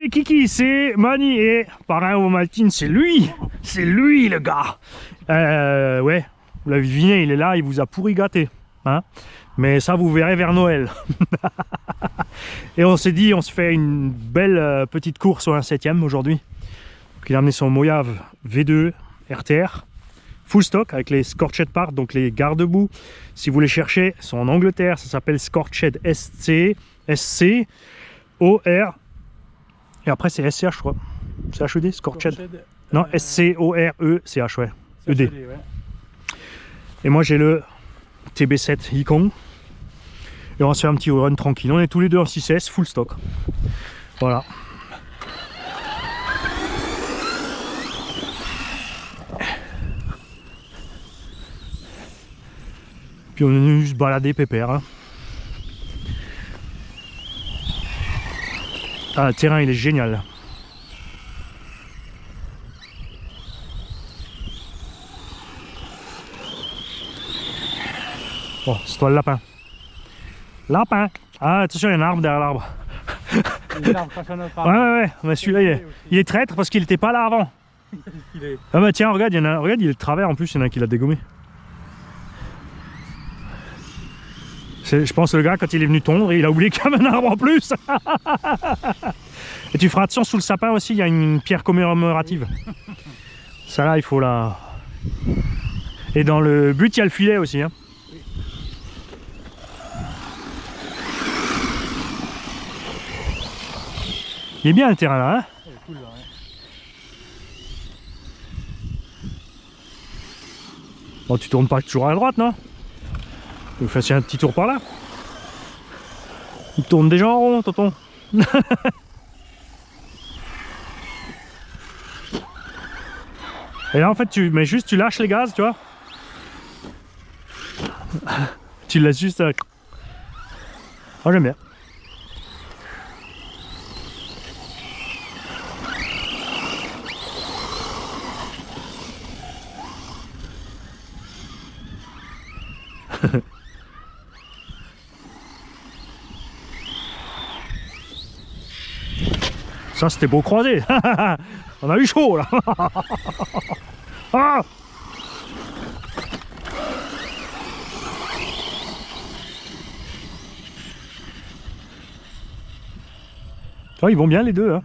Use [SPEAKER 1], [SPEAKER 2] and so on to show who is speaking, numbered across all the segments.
[SPEAKER 1] Kiki, c'est Mani et Parrain Maltine, c'est lui le gars. Ouais, vous l'avez deviné, il est là, il vous a pourri gâté. Hein, mais ça, vous verrez vers Noël. Et on s'est dit, on se fait une belle petite course au 1/7 aujourd'hui. Donc, il a amené son Mojave V2 RTR. Full stock avec les Scorched parts, donc les garde-boue. Si vous les cherchez, ils sont en Angleterre, ça s'appelle Scorched SC, SC-O-R. Et après, c'est SCH, je crois. C'est HED, Scorched. Non, S-C-O-R-E-C-H, ouais. ED. Ouais. Et moi, j'ai le TB7 Icon. Et on va se faire un petit run tranquille. On est tous les deux en 6S, full stock. Voilà. Puis on est venu juste balader pépère. Hein. Ah, le terrain il est génial. Bon, c'est toi le lapin. Lapin. Ah, attention, il y a un arbre derrière l'arbre. Ouais, mais celui-là, il est traître parce qu'il n'était pas là avant. Ah bah tiens, regarde, regarde, il est de travers en plus, il y en a un qui l'a dégommé. Je pense que le gars, quand il est venu tondre, il a oublié qu'il y avait un arbre en plus. Et tu feras attention, sous le sapin aussi, il y a une pierre commémorative. Ça là, il faut la... Et dans le but, il y a le filet aussi. Hein. Il est bien le terrain là. Hein. Cool, là ouais. Bon, tu tournes pas toujours à droite, non? Tu fasses un petit tour par là. Il tourne déjà en rond, tonton. Et là, en fait, tu lâches les gaz, tu vois. Tu laisses juste. Oh, j'aime bien. Ça c'était beau croisé. On a eu chaud là. Ah, tu vois, ils vont bien les deux hein.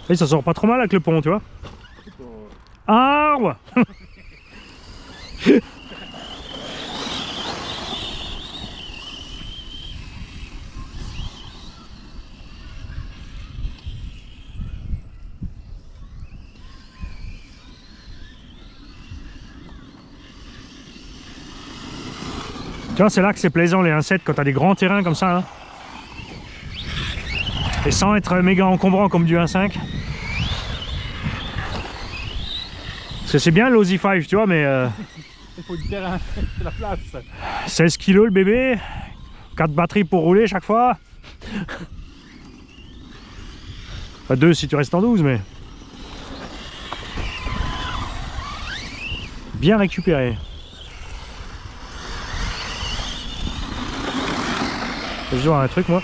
[SPEAKER 1] Et ça sort pas trop mal avec le pont, tu vois. Arbre. Tu vois, c'est là que c'est plaisant les 1/7 quand t'as des grands terrains comme ça. Hein. Et sans être méga encombrant comme du 1/5. Parce que c'est bien l'Aussie 5, tu vois, mais...
[SPEAKER 2] Il faut du terrain, c'est la place.
[SPEAKER 1] 16 kg le bébé, 4 batteries pour rouler chaque fois. Enfin 2 si tu restes en 12, mais... Bien récupéré. Je vais voir un truc moi.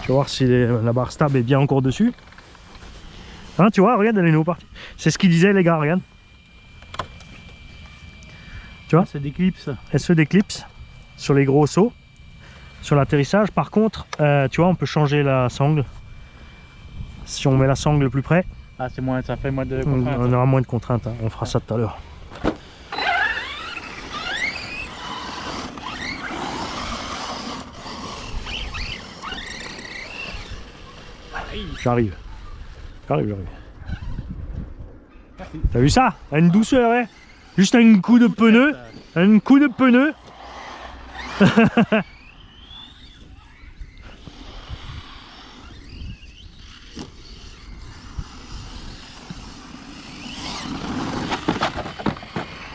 [SPEAKER 1] Je vais voir si la barre stable est bien encore dessus. Hein, tu vois, regarde, elle est nous partie. C'est ce qu'ils disaient les gars, regarde. Tu vois,
[SPEAKER 2] c'est d'éclipse.
[SPEAKER 1] Elle se déclipse sur les gros sauts. Sur l'atterrissage, par contre, tu vois, on peut changer la sangle. Si on met la sangle plus près,
[SPEAKER 2] ah, c'est moins, ça fait moins de contraintes.
[SPEAKER 1] On aura moins de contraintes, hein. On fera ça tout à l'heure. J'arrive. J'arrive. T'as vu ça? Une douceur, ouais. Juste un coup de pneu. Un coup de pneu.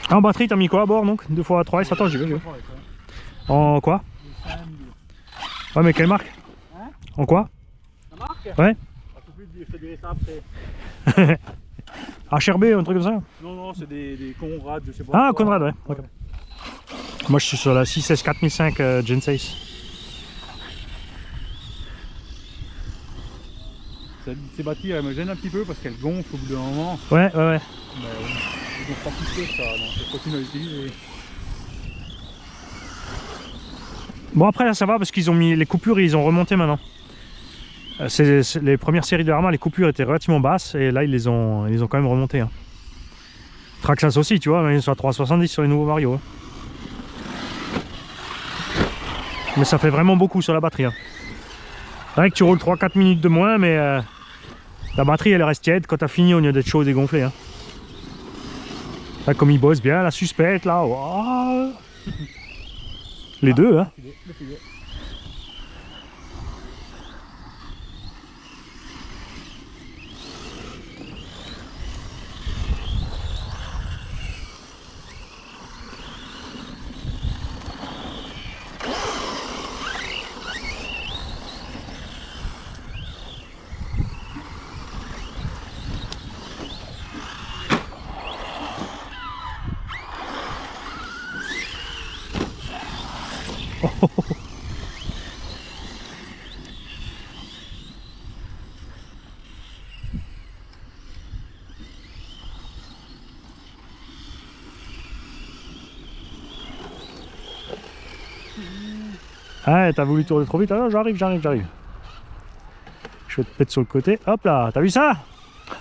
[SPEAKER 1] En batterie, t'as mis quoi à bord donc? 2x3S, attends, j'y vais. En quoi? Ouais, mais quelle marque?
[SPEAKER 2] Hein?
[SPEAKER 1] En quoi?
[SPEAKER 2] La marque?
[SPEAKER 1] Ouais.
[SPEAKER 2] Je te dirai ça après.
[SPEAKER 1] HRB, un truc comme ça?
[SPEAKER 2] Non, c'est des Conrad, je sais pas.
[SPEAKER 1] Ah, Conrad, ouais. Okay. Moi, je suis sur la 6S 4005 Gen 6.
[SPEAKER 2] Ces bâtis, elles me gênent un petit peu parce qu'elles gonflent au bout d'un moment.
[SPEAKER 1] Ouais.
[SPEAKER 2] Mais ils n'ont pas poussé ça, donc je continue à l'utiliser.
[SPEAKER 1] Bon, après, là, ça va parce qu'ils ont mis les coupures et ils ont remonté maintenant. Les premières séries de Arma, les coupures étaient relativement basses et là, ils les ont quand même remontées. Hein. Traxxas aussi, tu vois, mais ils sont à 370 sur les nouveaux Vario. Hein. Mais ça fait vraiment beaucoup sur la batterie. Hein. C'est vrai que tu roules 3-4 minutes de moins, mais la batterie elle reste tiède quand tu as fini au lieu d'être chaud et dégonflé. Hein. Là, comme ils bossent bien, la suspecte là. Wow. Les deux, hein.
[SPEAKER 2] Le filet.
[SPEAKER 1] Ah, t'as voulu tourner trop vite. Ah non, j'arrive. Je vais te mettre sur le côté. Hop là, t'as vu ça?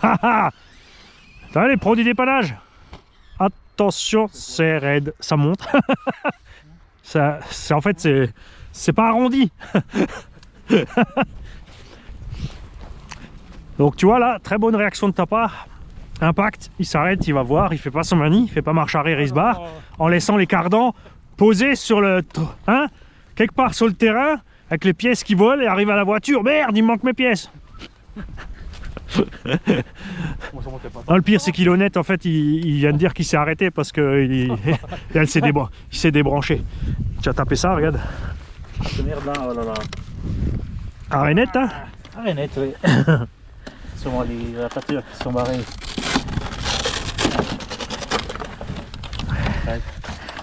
[SPEAKER 1] T'as vu les produits dépannage? Attention, c'est raide, ça monte. En fait, c'est pas arrondi. Donc tu vois là, très bonne réaction de ta part. Impact, il s'arrête, il va voir, il fait pas son manie, il fait pas marche arrière, il se barre, en laissant les cardans posés sur le... Hein, quelque part sur le terrain, avec les pièces qui volent, et arrive à la voiture. Merde, il me manque mes pièces. Ah, le pire c'est qu'il est honnête, en fait il vient de dire qu'il s'est arrêté parce que il s'est débranché. Tu as tapé ça, regarde.
[SPEAKER 2] Ce merde là, oh là là.
[SPEAKER 1] Arénette, hein?
[SPEAKER 2] Arénette, oui. Sûrement les attaqueurs qui sont barrés.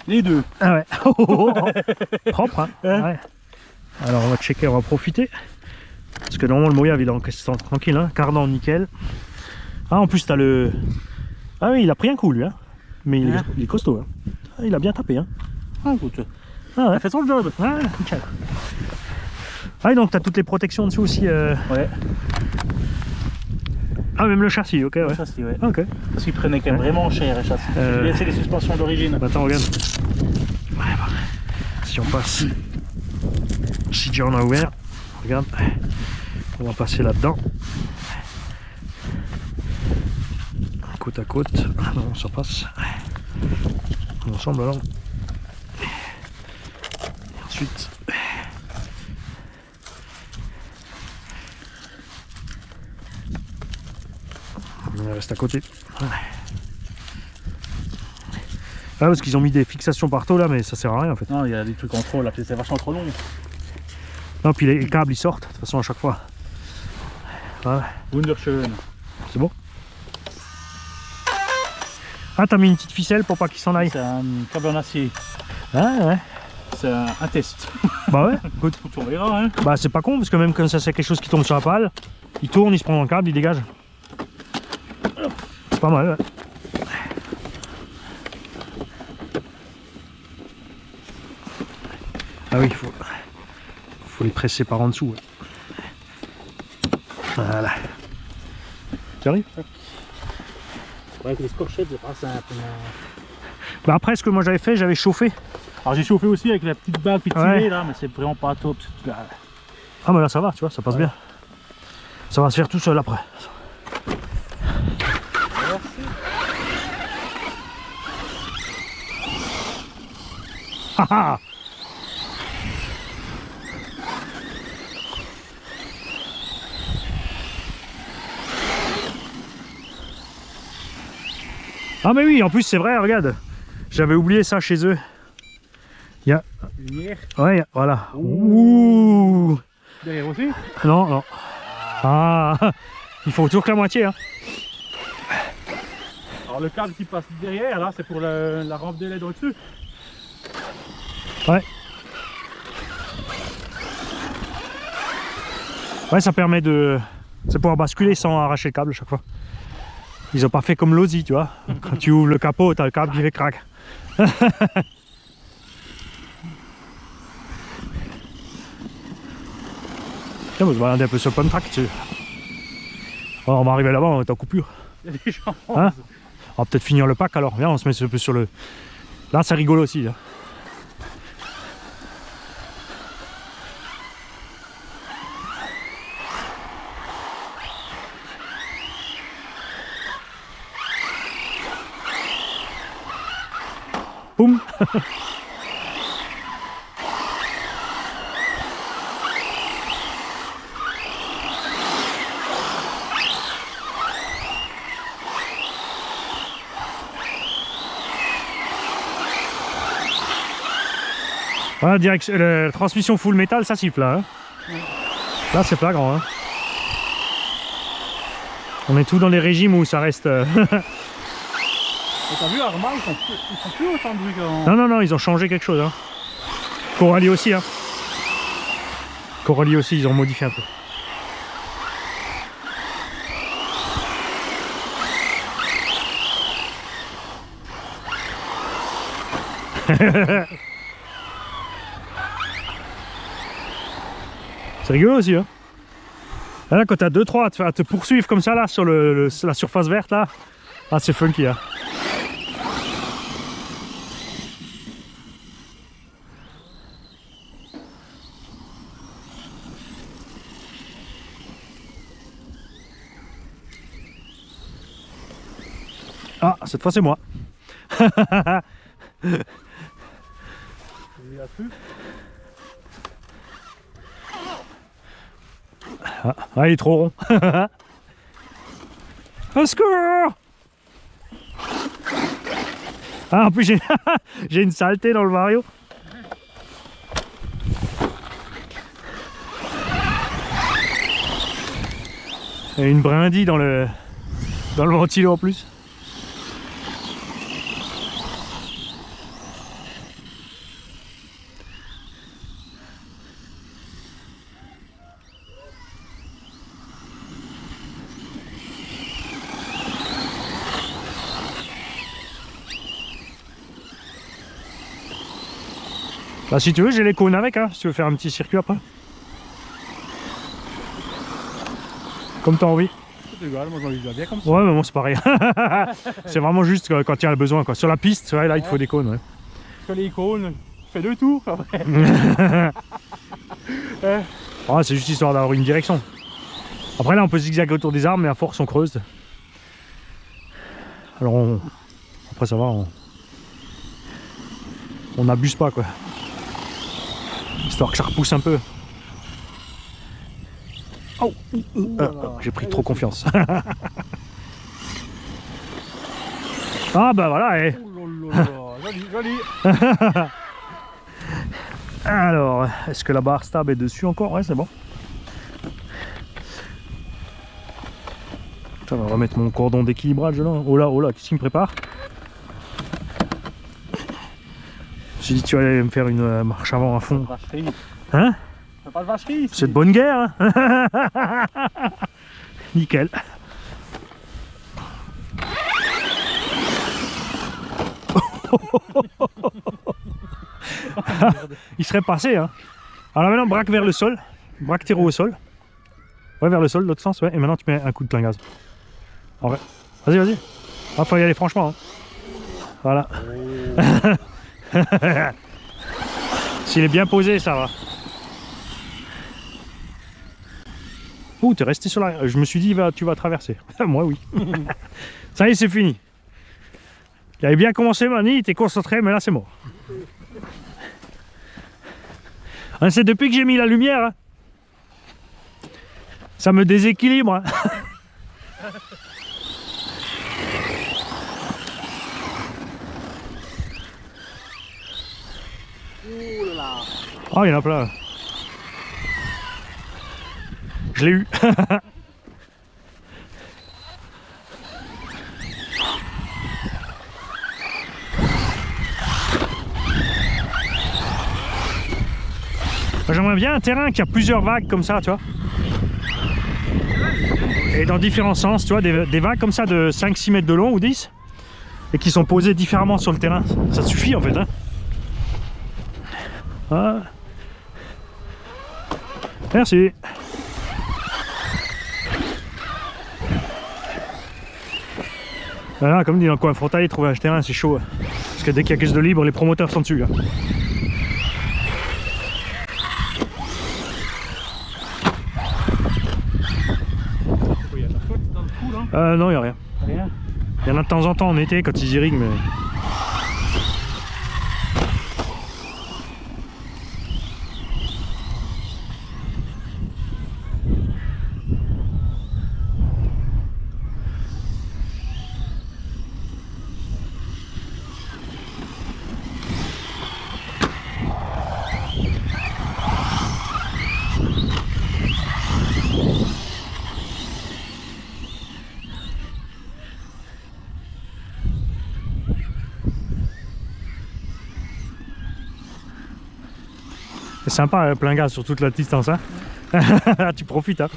[SPEAKER 2] Les deux.
[SPEAKER 1] Ah ouais. Propre, hein? Ouais. Alors on va checker, on va profiter. Parce que normalement le Mojave il est en question tranquille, hein? Cardan nickel. Ah, en plus t'as le... Ah oui, il a pris un coup lui, hein? Mais il est costaud, hein? Ah, il a bien tapé, hein?
[SPEAKER 2] Ah, écoute.
[SPEAKER 1] Ah ouais.
[SPEAKER 2] Fait son job.
[SPEAKER 1] Ah, nickel. Ah, et donc t'as toutes les protections dessus aussi.
[SPEAKER 2] Ouais.
[SPEAKER 1] Ah, même le châssis, ok, ouais.
[SPEAKER 2] Le châssis, ouais.
[SPEAKER 1] Ok.
[SPEAKER 2] Parce qu'ils prenaient quand même vraiment cher les châssis. C'est les suspensions d'origine.
[SPEAKER 1] Bah, attends, regarde. Ouais, bah, si on passe. Si déjà on a ouvert, regarde. On va passer là-dedans. Côte à côte. Non, ça passe. Ensemble alors. Et ensuite. On reste à côté. Ah, parce qu'ils ont mis des fixations partout là, mais ça sert à rien en fait.
[SPEAKER 2] Non, il y a des trucs en trop là, c'est vachement trop long.
[SPEAKER 1] Non, puis les câbles ils sortent de toute façon à chaque fois. Ouais.
[SPEAKER 2] Wunderschön.
[SPEAKER 1] C'est bon. Ah, t'as mis une petite ficelle pour pas qu'il s'en aille.
[SPEAKER 2] C'est un câble en acier.
[SPEAKER 1] Ah ouais.
[SPEAKER 2] C'est un test.
[SPEAKER 1] Bah ouais, écoute.
[SPEAKER 2] On verra, hein.
[SPEAKER 1] Bah c'est pas con parce que même quand ça c'est quelque chose qui tombe sur la pale, il tourne, il se prend dans le câble, il dégage. C'est pas mal, ouais. Ah oui, faut les presser par en dessous. Ouais. Voilà. Tu arrives?
[SPEAKER 2] Ouais, avec les scorchettes, c'est pas simple.
[SPEAKER 1] Bah après, ce que moi j'avais fait, j'avais chauffé.
[SPEAKER 2] Alors j'ai chauffé aussi avec la petite balle puis tiré
[SPEAKER 1] Ouais.
[SPEAKER 2] là, mais c'est vraiment pas top.
[SPEAKER 1] Ah mais là ça va, tu vois, ça passe bien. Ça va se faire tout seul après. Ah mais oui, en plus c'est vrai, regarde. J'avais oublié ça chez eux. Il y a...
[SPEAKER 2] Lumière.
[SPEAKER 1] Ouais, voilà. Ouh.
[SPEAKER 2] Derrière aussi.
[SPEAKER 1] Non, non. Ah, il faut toujours que la moitié. Hein.
[SPEAKER 2] Alors le câble qui passe derrière, là, c'est pour la rampe de LED au-dessus.
[SPEAKER 1] Ouais. Ouais, ça permet de pouvoir basculer sans arracher le câble à chaque fois. Ils ont pas fait comme l'Audi, tu vois. Quand tu ouvres le capot, t'as le câble qui fait crack. Tiens, on va regarder un peu sur le pump track. Oh, on va arriver là-bas, on est en coupure.
[SPEAKER 2] Il y a des gens.
[SPEAKER 1] Hein, on va peut-être finir le pack alors. Viens, on se met un peu sur le... Là, c'est rigolo aussi. Là. Boum. Voilà, direction, la transmission full métal, ça siffle là. Hein. Là, c'est flagrant. Hein. On est tout dans les régimes où ça reste.
[SPEAKER 2] T'as vu, Arma, ils sont plus autant de bruit qu'en...
[SPEAKER 1] Non, non, non, ils ont changé quelque chose. Hein. Coralie aussi. Hein. Coralie aussi, ils ont modifié un peu. C'est rigolo aussi. Hein. Là, quand t'as 2-3 à te poursuivre comme ça là sur la surface verte là, ah, c'est funky. Hein. Ah, cette fois c'est moi. Ah, il est trop rond. Au secours! Ah, en plus j'ai j'ai une saleté dans le Vario. Et une brindille dans le ventilo en plus. Bah, si tu veux, j'ai les cônes avec, hein, si tu veux faire un petit circuit après. Comme tu as envie.
[SPEAKER 2] C'est égal, moi j'en ai bien comme ça.
[SPEAKER 1] Ouais, mais bon, c'est pareil. C'est vraiment juste quand il y a le besoin, quoi. Sur la piste, ouais, là, il te faut des cônes. Ouais.
[SPEAKER 2] Sur les cônes, tu fais 2 tours après.
[SPEAKER 1] Ah, c'est juste histoire d'avoir une direction. Après, là, on peut zigzaguer autour des arbres, mais à force, on creuse. Alors, après, ça va, on n'abuse pas, quoi. Histoire que ça repousse un peu. Oh, j'ai pris trop confiance. Ah bah voilà. Eh.
[SPEAKER 2] Joli, joli.
[SPEAKER 1] Alors, est-ce que la barre stab est dessus encore? Ouais, c'est bon. Putain, on va remettre mon cordon d'équilibrage là. Oh là, qu'est-ce qu'il me prépare? J'ai dit tu allais me faire une marche avant à fond. Hein?
[SPEAKER 2] Pas de vacherie ici.
[SPEAKER 1] C'est de bonne guerre, hein. Nickel. Il serait passé, hein. Alors maintenant, braque vers le sol. Braque tes roues au sol. Ouais, vers le sol, l'autre sens, ouais. Et maintenant, tu mets un coup de plein gaz. En vrai. Vas-y, vas-y. Ah, faut y aller franchement. Hein. Voilà. Oh. S'il est bien posé, ça va. Ouh, t'es resté sur la... Je me suis dit, tu vas traverser. Moi, oui. Ça y est, c'est fini. Il avait bien commencé, Mani, il était concentré, mais là, c'est mort. Hein, c'est depuis que j'ai mis la lumière. Hein. Ça me déséquilibre. Hein.
[SPEAKER 2] Ouh là là.
[SPEAKER 1] Oh, il y en a plein. Je l'ai eu. J'aimerais bien un terrain qui a plusieurs vagues comme ça, tu vois. Et dans différents sens, tu vois, des vagues comme ça de 5-6 mètres de long ou 10. Et qui sont posées différemment sur le terrain. Ça suffit en fait. Hein. Ah. Merci. Voilà, comme dit dans le coin frontalier, trouver un terrain c'est chaud. Parce que dès qu'il y a quelque chose de libre, les promoteurs sont dessus. Là.
[SPEAKER 2] Il y a de la flotte dans le cou là.
[SPEAKER 1] Non, il n'y a rien.
[SPEAKER 2] Rien.
[SPEAKER 1] Il y en a de temps en temps en été quand ils irriguent, mais... C'est sympa, plein gaz sur toute la distance. Hein. Tu profites. Hein.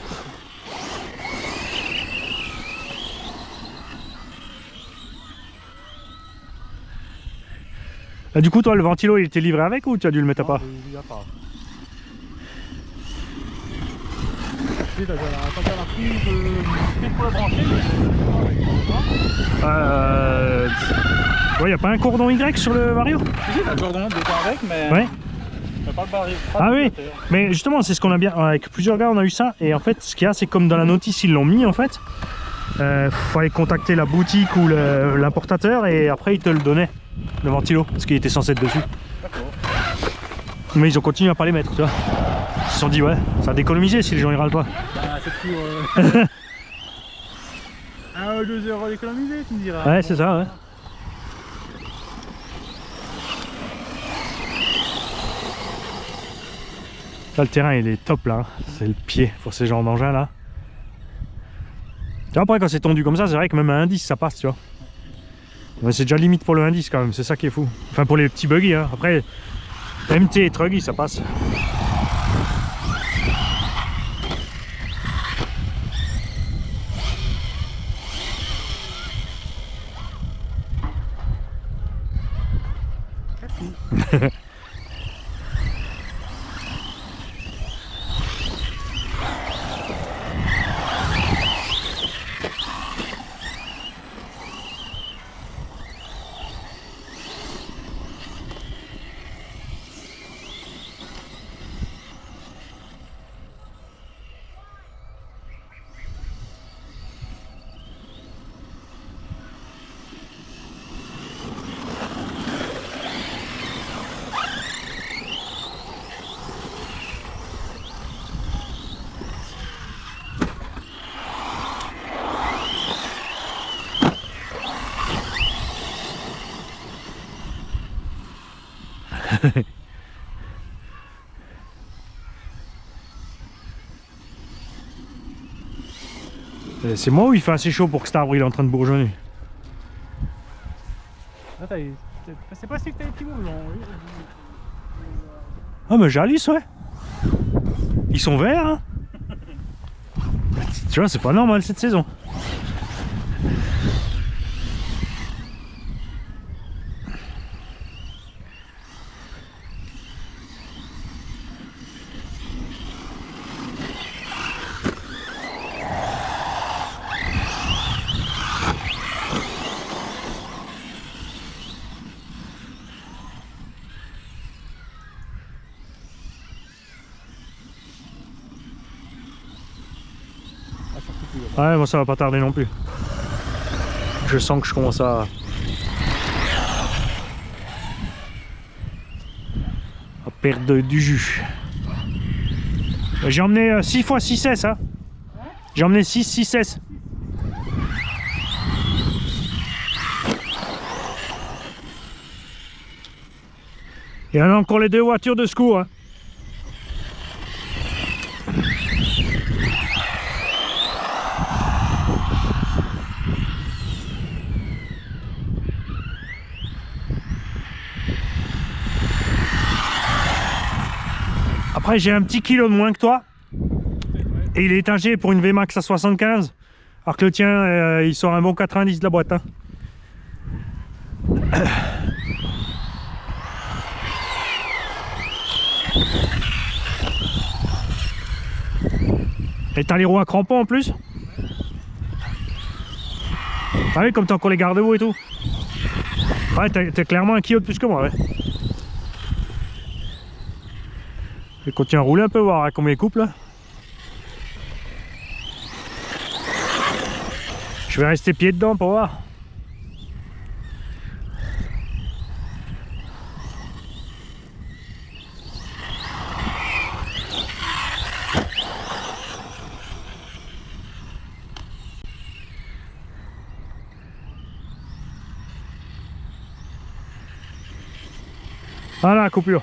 [SPEAKER 1] Et du coup, toi, le ventilo, il était livré avec ou tu as dû le mettre à part?
[SPEAKER 2] Il y a pas. Quand on a pris le pour le brancher,
[SPEAKER 1] ouais, y a pas un cordon Y sur le vario?
[SPEAKER 2] si, la cordon était avec, mais.
[SPEAKER 1] Ouais.
[SPEAKER 2] Pas le baril.
[SPEAKER 1] Ah oui, mais justement, c'est ce qu'on a bien. Avec plusieurs gars, on a eu ça. Et en fait, ce qu'il y a, c'est comme dans la notice, ils l'ont mis en fait. Fallait contacter la boutique ou l'importateur et après, ils te le donnaient, le ventilo, parce qu'il était censé être dessus.
[SPEAKER 2] D'accord.
[SPEAKER 1] Mais ils ont continué à pas les mettre, tu vois. Ils se sont dit, ouais, ça va d'économiser si les gens ils râlent pas.
[SPEAKER 2] Bah, c'est pour. 1 ou 2 € d'économiser, tu me diras.
[SPEAKER 1] Ouais, c'est ça, ouais. Là, le terrain il est top là, c'est le pied pour ces genres d'engins là. Tu vois, après quand c'est tendu comme ça, c'est vrai que même un indice ça passe, tu vois. Mais c'est déjà limite pour le indice quand même, c'est ça qui est fou. Enfin pour les petits buggy, hein. Après MT et truggy ça passe. C'est moi ou il fait assez chaud pour que cet arbre il est en train de bourgeonner?
[SPEAKER 2] C'est pas si que t'as les petits bourgeons.
[SPEAKER 1] Ah mais j'alisse, ouais. Ils sont verts, hein. Tu vois, c'est pas normal cette saison. Ouais, moi ça va pas tarder non plus. Je sens que je commence à perdre du jus. J'ai emmené 6 x 6S, hein. J'ai emmené 6 6S. Et on a encore les 2 voitures de secours. Hein. Après j'ai un petit kilo de moins que toi. Et il est étagé pour une VMAX à 75. Alors que le tien, il sort un bon 90 de la boîte. Hein. Et t'as les roues à crampons en plus. Ah oui, comme t'as encore les garde-boue et tout. Ouais, t'as clairement un kilo de plus que moi, ouais. Je vais continuer à rouler un peu, voir combien il coupe là. Je vais rester pied dedans pour voir. Voilà, coupure.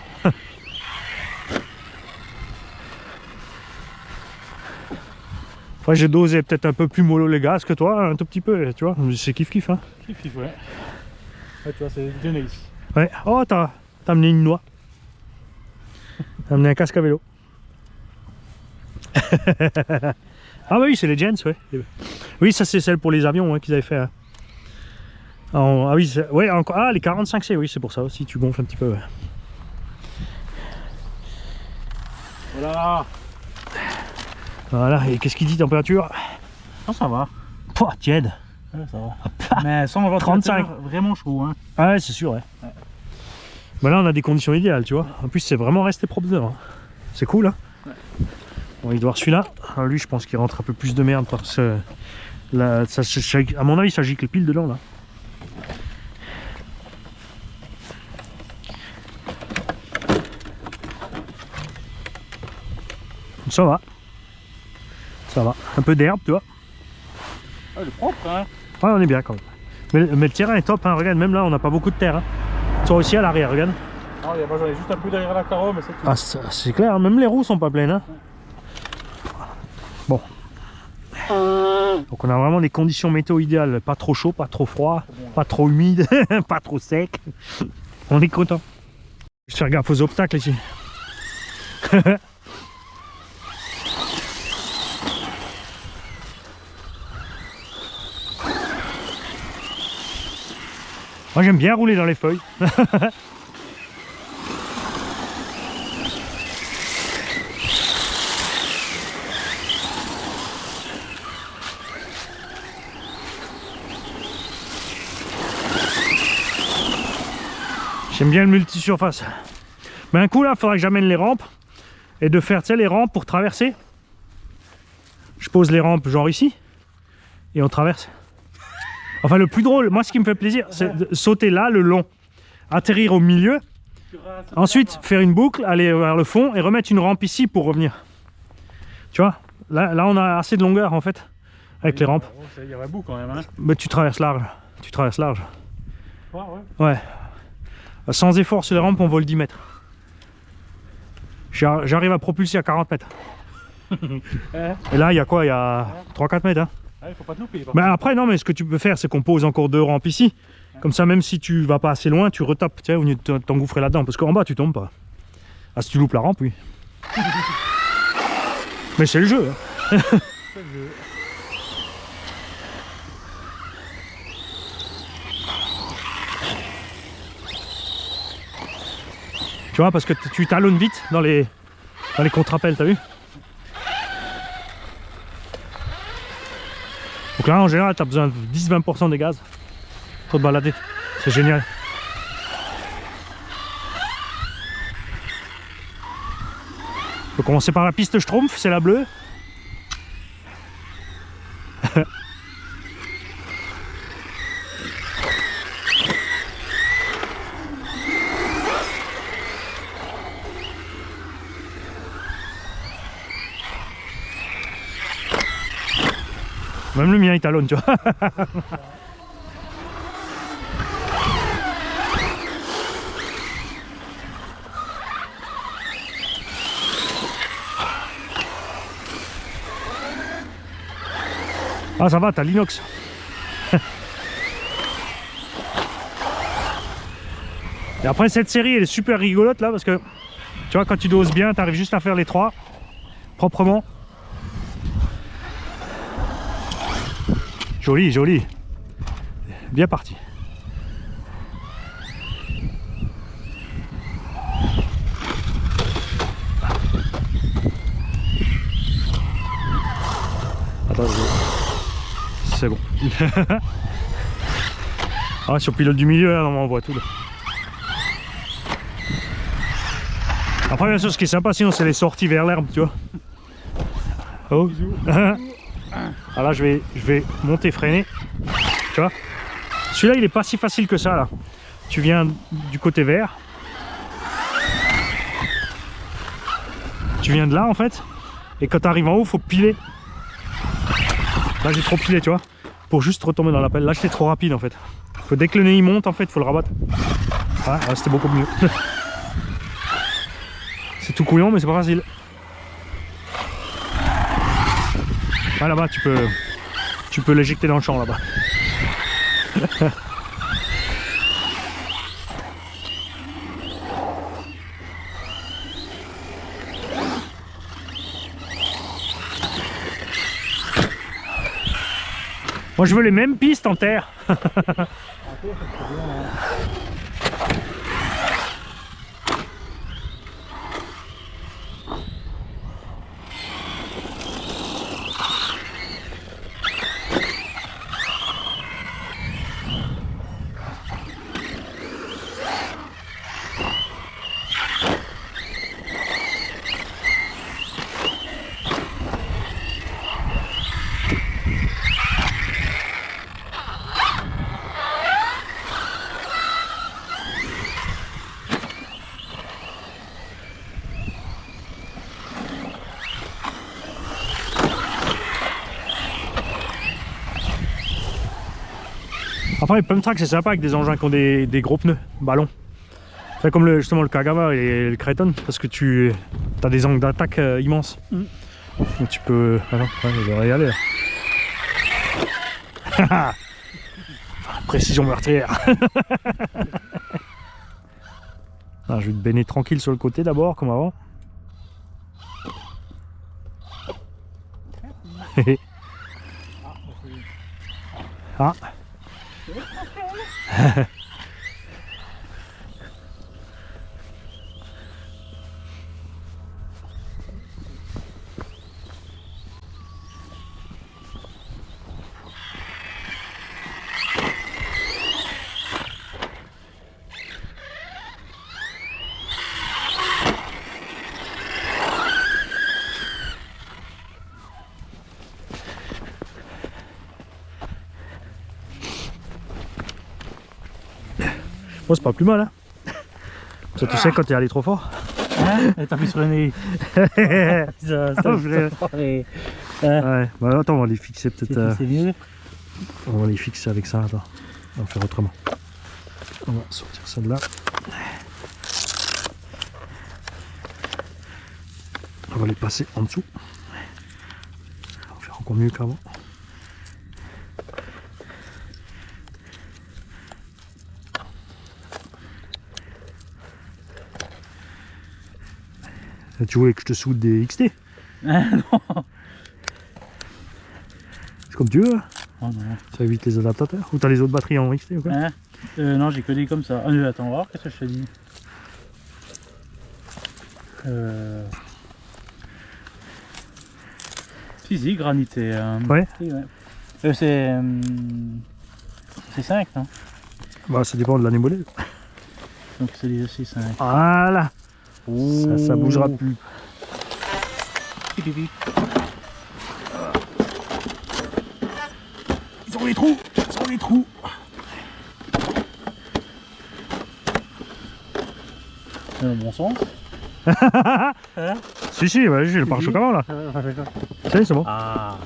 [SPEAKER 1] Après j'ai dosé peut-être un peu plus mollo les gaz que toi, un tout petit peu, tu vois, c'est kiff hein.
[SPEAKER 2] Kiff, ouais. Ouais, tu vois, c'est Genesis.
[SPEAKER 1] Ouais, oh t'as amené une noix. T'as amené un casque à vélo. Ah bah oui, c'est les Gens, ouais. Oui, ça c'est celle pour les avions hein, qu'ils avaient fait. Hein. Ah oui, ouais, encore, ah les 45C, oui, c'est pour ça aussi, tu gonfles un petit peu. Ouais.
[SPEAKER 2] Voilà.
[SPEAKER 1] Voilà, et qu'est-ce qu'il dit température?
[SPEAKER 2] Non, ça va.
[SPEAKER 1] Pouah, tiède.
[SPEAKER 2] Ouais, ça va. Mais sans avoir
[SPEAKER 1] 35.
[SPEAKER 2] Vraiment chaud. Hein.
[SPEAKER 1] Ah ouais, c'est sûr, ouais. Bah là, on a des conditions idéales, tu vois. En plus, c'est vraiment resté propre dedans. Hein. C'est cool, hein. Ouais. On va y voir celui-là. Alors, lui, je pense qu'il rentre un peu plus de merde parce que là, ça, à mon avis, ça gicle pile dedans, là. Ça va. Ça va. Un peu d'herbe, tu vois.
[SPEAKER 2] Ah, il est propre, hein.
[SPEAKER 1] Ouais, on est bien quand même. Mais le terrain est top, hein. Regarde, même là, on n'a pas beaucoup de terre. Hein. Toi aussi à l'arrière, regarde.
[SPEAKER 2] Ah, j'en ai juste un peu derrière la carreau, mais c'est tout.
[SPEAKER 1] Ah, c'est clair, même les roues sont pas pleines. Hein. Bon. Donc on a vraiment des conditions météo idéales. Pas trop chaud, pas trop froid, pas trop humide, pas trop sec. On est content. Je fais gaffe aux obstacles ici. Moi j'aime bien rouler dans les feuilles. J'aime bien le multi-surface. Mais un coup là, il faudra que j'amène les rampes. Et de faire, tu sais, les rampes pour traverser. Je pose les rampes genre ici. Et on traverse. Enfin le plus drôle, moi ce qui me fait plaisir, c'est de sauter là, le long. Atterrir au milieu. Ensuite faire une boucle, aller vers le fond et remettre une rampe ici pour revenir. Tu vois, là on a assez de longueur en fait. Avec les rampes.
[SPEAKER 2] Il y a un bout quand même. Hein.
[SPEAKER 1] Mais tu traverses large. Tu traverses large.
[SPEAKER 2] Ouais.
[SPEAKER 1] Ouais. Sans effort sur les rampes, on vole 10 mètres. J'arrive à propulser à 40 mètres. Et là, il y a quoi? Il y a 3-4 mètres. Hein.
[SPEAKER 2] Ah, il faut pas te louper.
[SPEAKER 1] Mais après, non, mais ce que tu peux faire, c'est qu'on pose encore 2 rampes ici. Comme ça, même si tu vas pas assez loin, tu retapes, tu sais, au lieu de t'engouffrer là-dedans. Parce qu'en bas, tu tombes pas. Ah, si tu loupes la rampe, oui. Mais c'est le jeu. Hein.
[SPEAKER 2] C'est le jeu.
[SPEAKER 1] Tu vois, parce que tu talonnes vite dans les contre-appels, t'as vu? Donc là, en général, tu as besoin de 10-20% des gaz pour te balader. C'est génial. Faut commencer par la piste Schtroumpf, c'est la bleue. Même le mien il talonne, tu vois. Ah ça va, t'as l'inox. Et après cette série elle est super rigolote là parce que tu vois quand tu doses bien, t'arrives juste à faire les 3 proprement. Joli, joli. Bien parti. Attends, c'est bon. Ah, sur pilote du milieu, là, on voit tout là. Après, bien sûr, ce qui est sympa, sinon, c'est les sorties vers l'herbe, tu vois. Oh. Ah là, je vais monter, freiner. Tu vois. Celui-là, il est pas si facile que ça, là. Tu viens du côté vert. Tu viens de là, en fait. Et quand tu arrives en haut, il faut piler. Là, j'ai trop pilé, tu vois. Pour juste retomber dans la pelle. Là, j'étais trop rapide, en fait. Dès que le nez il monte, en fait, il faut le rabattre. Ah, c'était beaucoup mieux. C'est tout couillon, mais c'est pas facile. Ah, là-bas, tu peux l'éjecter dans le champ, là-bas. Moi, je veux les mêmes pistes en terre. Enfin, les pump track c'est sympa avec des engins qui ont des gros pneus, ballons. C'est comme justement le Kagawa et le Kraton, parce que tu as des angles d'attaque immenses. Donc tu peux... Attends, ouais, je vais y aller là. Précision meurtrière. Ah, je vais te baigner tranquille sur le côté d'abord, comme avant. Ah. Bon, c'est pas plus mal, hein. Ça, tu sais quand t'es allé trop fort.
[SPEAKER 2] Hein? T'as pris sur le nez.
[SPEAKER 1] Ouais, bah attends, on va les fixer peut-être.
[SPEAKER 2] C'est mieux.
[SPEAKER 1] On va les fixer avec ça, attends. On va faire autrement. On va sortir ça de là. On va les passer en dessous. On va faire encore mieux qu'avant. Tu voulais que je te soude des XT?
[SPEAKER 2] Non.
[SPEAKER 1] C'est comme tu veux.
[SPEAKER 2] Oh non.
[SPEAKER 1] Ça évite les adaptateurs. Ou t'as les autres batteries en XT ou quoi?
[SPEAKER 2] Non, j'ai que des comme ça. Attends, on va voir qu'est-ce que je te dis. Si, granité.
[SPEAKER 1] Ouais.
[SPEAKER 2] Si, ouais. C'est 5, non?
[SPEAKER 1] Bah ça dépend de l'année modèle.
[SPEAKER 2] Donc c'est des C5.
[SPEAKER 1] Voilà. Ça bougera plus. Ils ont les trous. Ils ont les trous.
[SPEAKER 2] C'est dans le bon sens.
[SPEAKER 1] Hein? Si, bah, j'ai le pare-choc avant là. C'est bon.
[SPEAKER 2] Ah.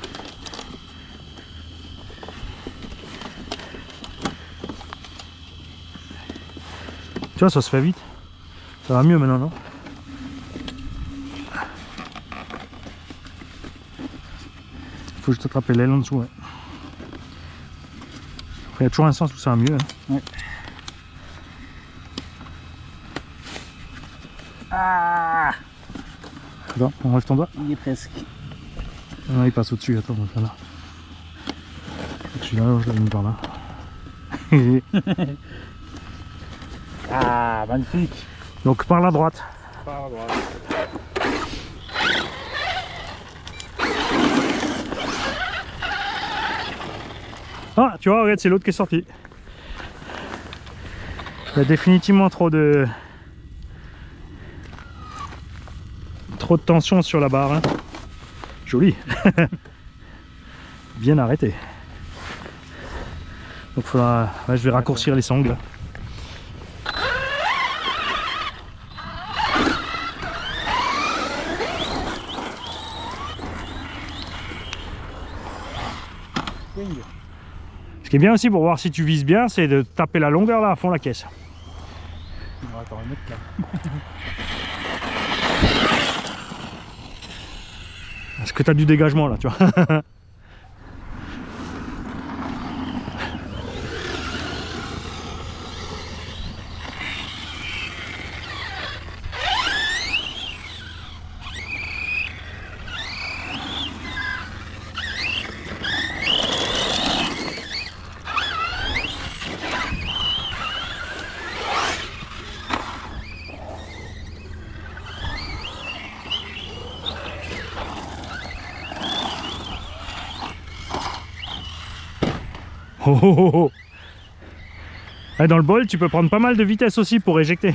[SPEAKER 1] Tu vois, ça se fait vite. Ça va mieux maintenant, non? Faut juste attraper l'aile en dessous, ouais. Il y a toujours un sens où ça va mieux. Hein.
[SPEAKER 2] Ouais. Ah,
[SPEAKER 1] Attends, on enlève ton doigt.
[SPEAKER 2] il est presque.
[SPEAKER 1] Non, il passe au-dessus, attends, on va là. Celui-là, je l'ai mis par là.
[SPEAKER 2] Ah, magnifique.
[SPEAKER 1] Donc par la droite.
[SPEAKER 2] Par droite.
[SPEAKER 1] Ah, tu vois, regarde, c'est l'autre qui est sorti. Il y a définitivement trop de tension sur la barre. Hein. Joli. Bien arrêté. Donc faudra... ouais, je vais raccourcir les sangles. Ce qui est bien aussi pour voir si tu vises bien, c'est de taper la longueur là à fond la caisse.
[SPEAKER 2] On va attendre un mec là.
[SPEAKER 1] Est-ce que tu as du dégagement là, tu vois? Oh, oh, oh, oh. Et dans le bol, tu peux prendre pas mal de vitesse aussi pour éjecter.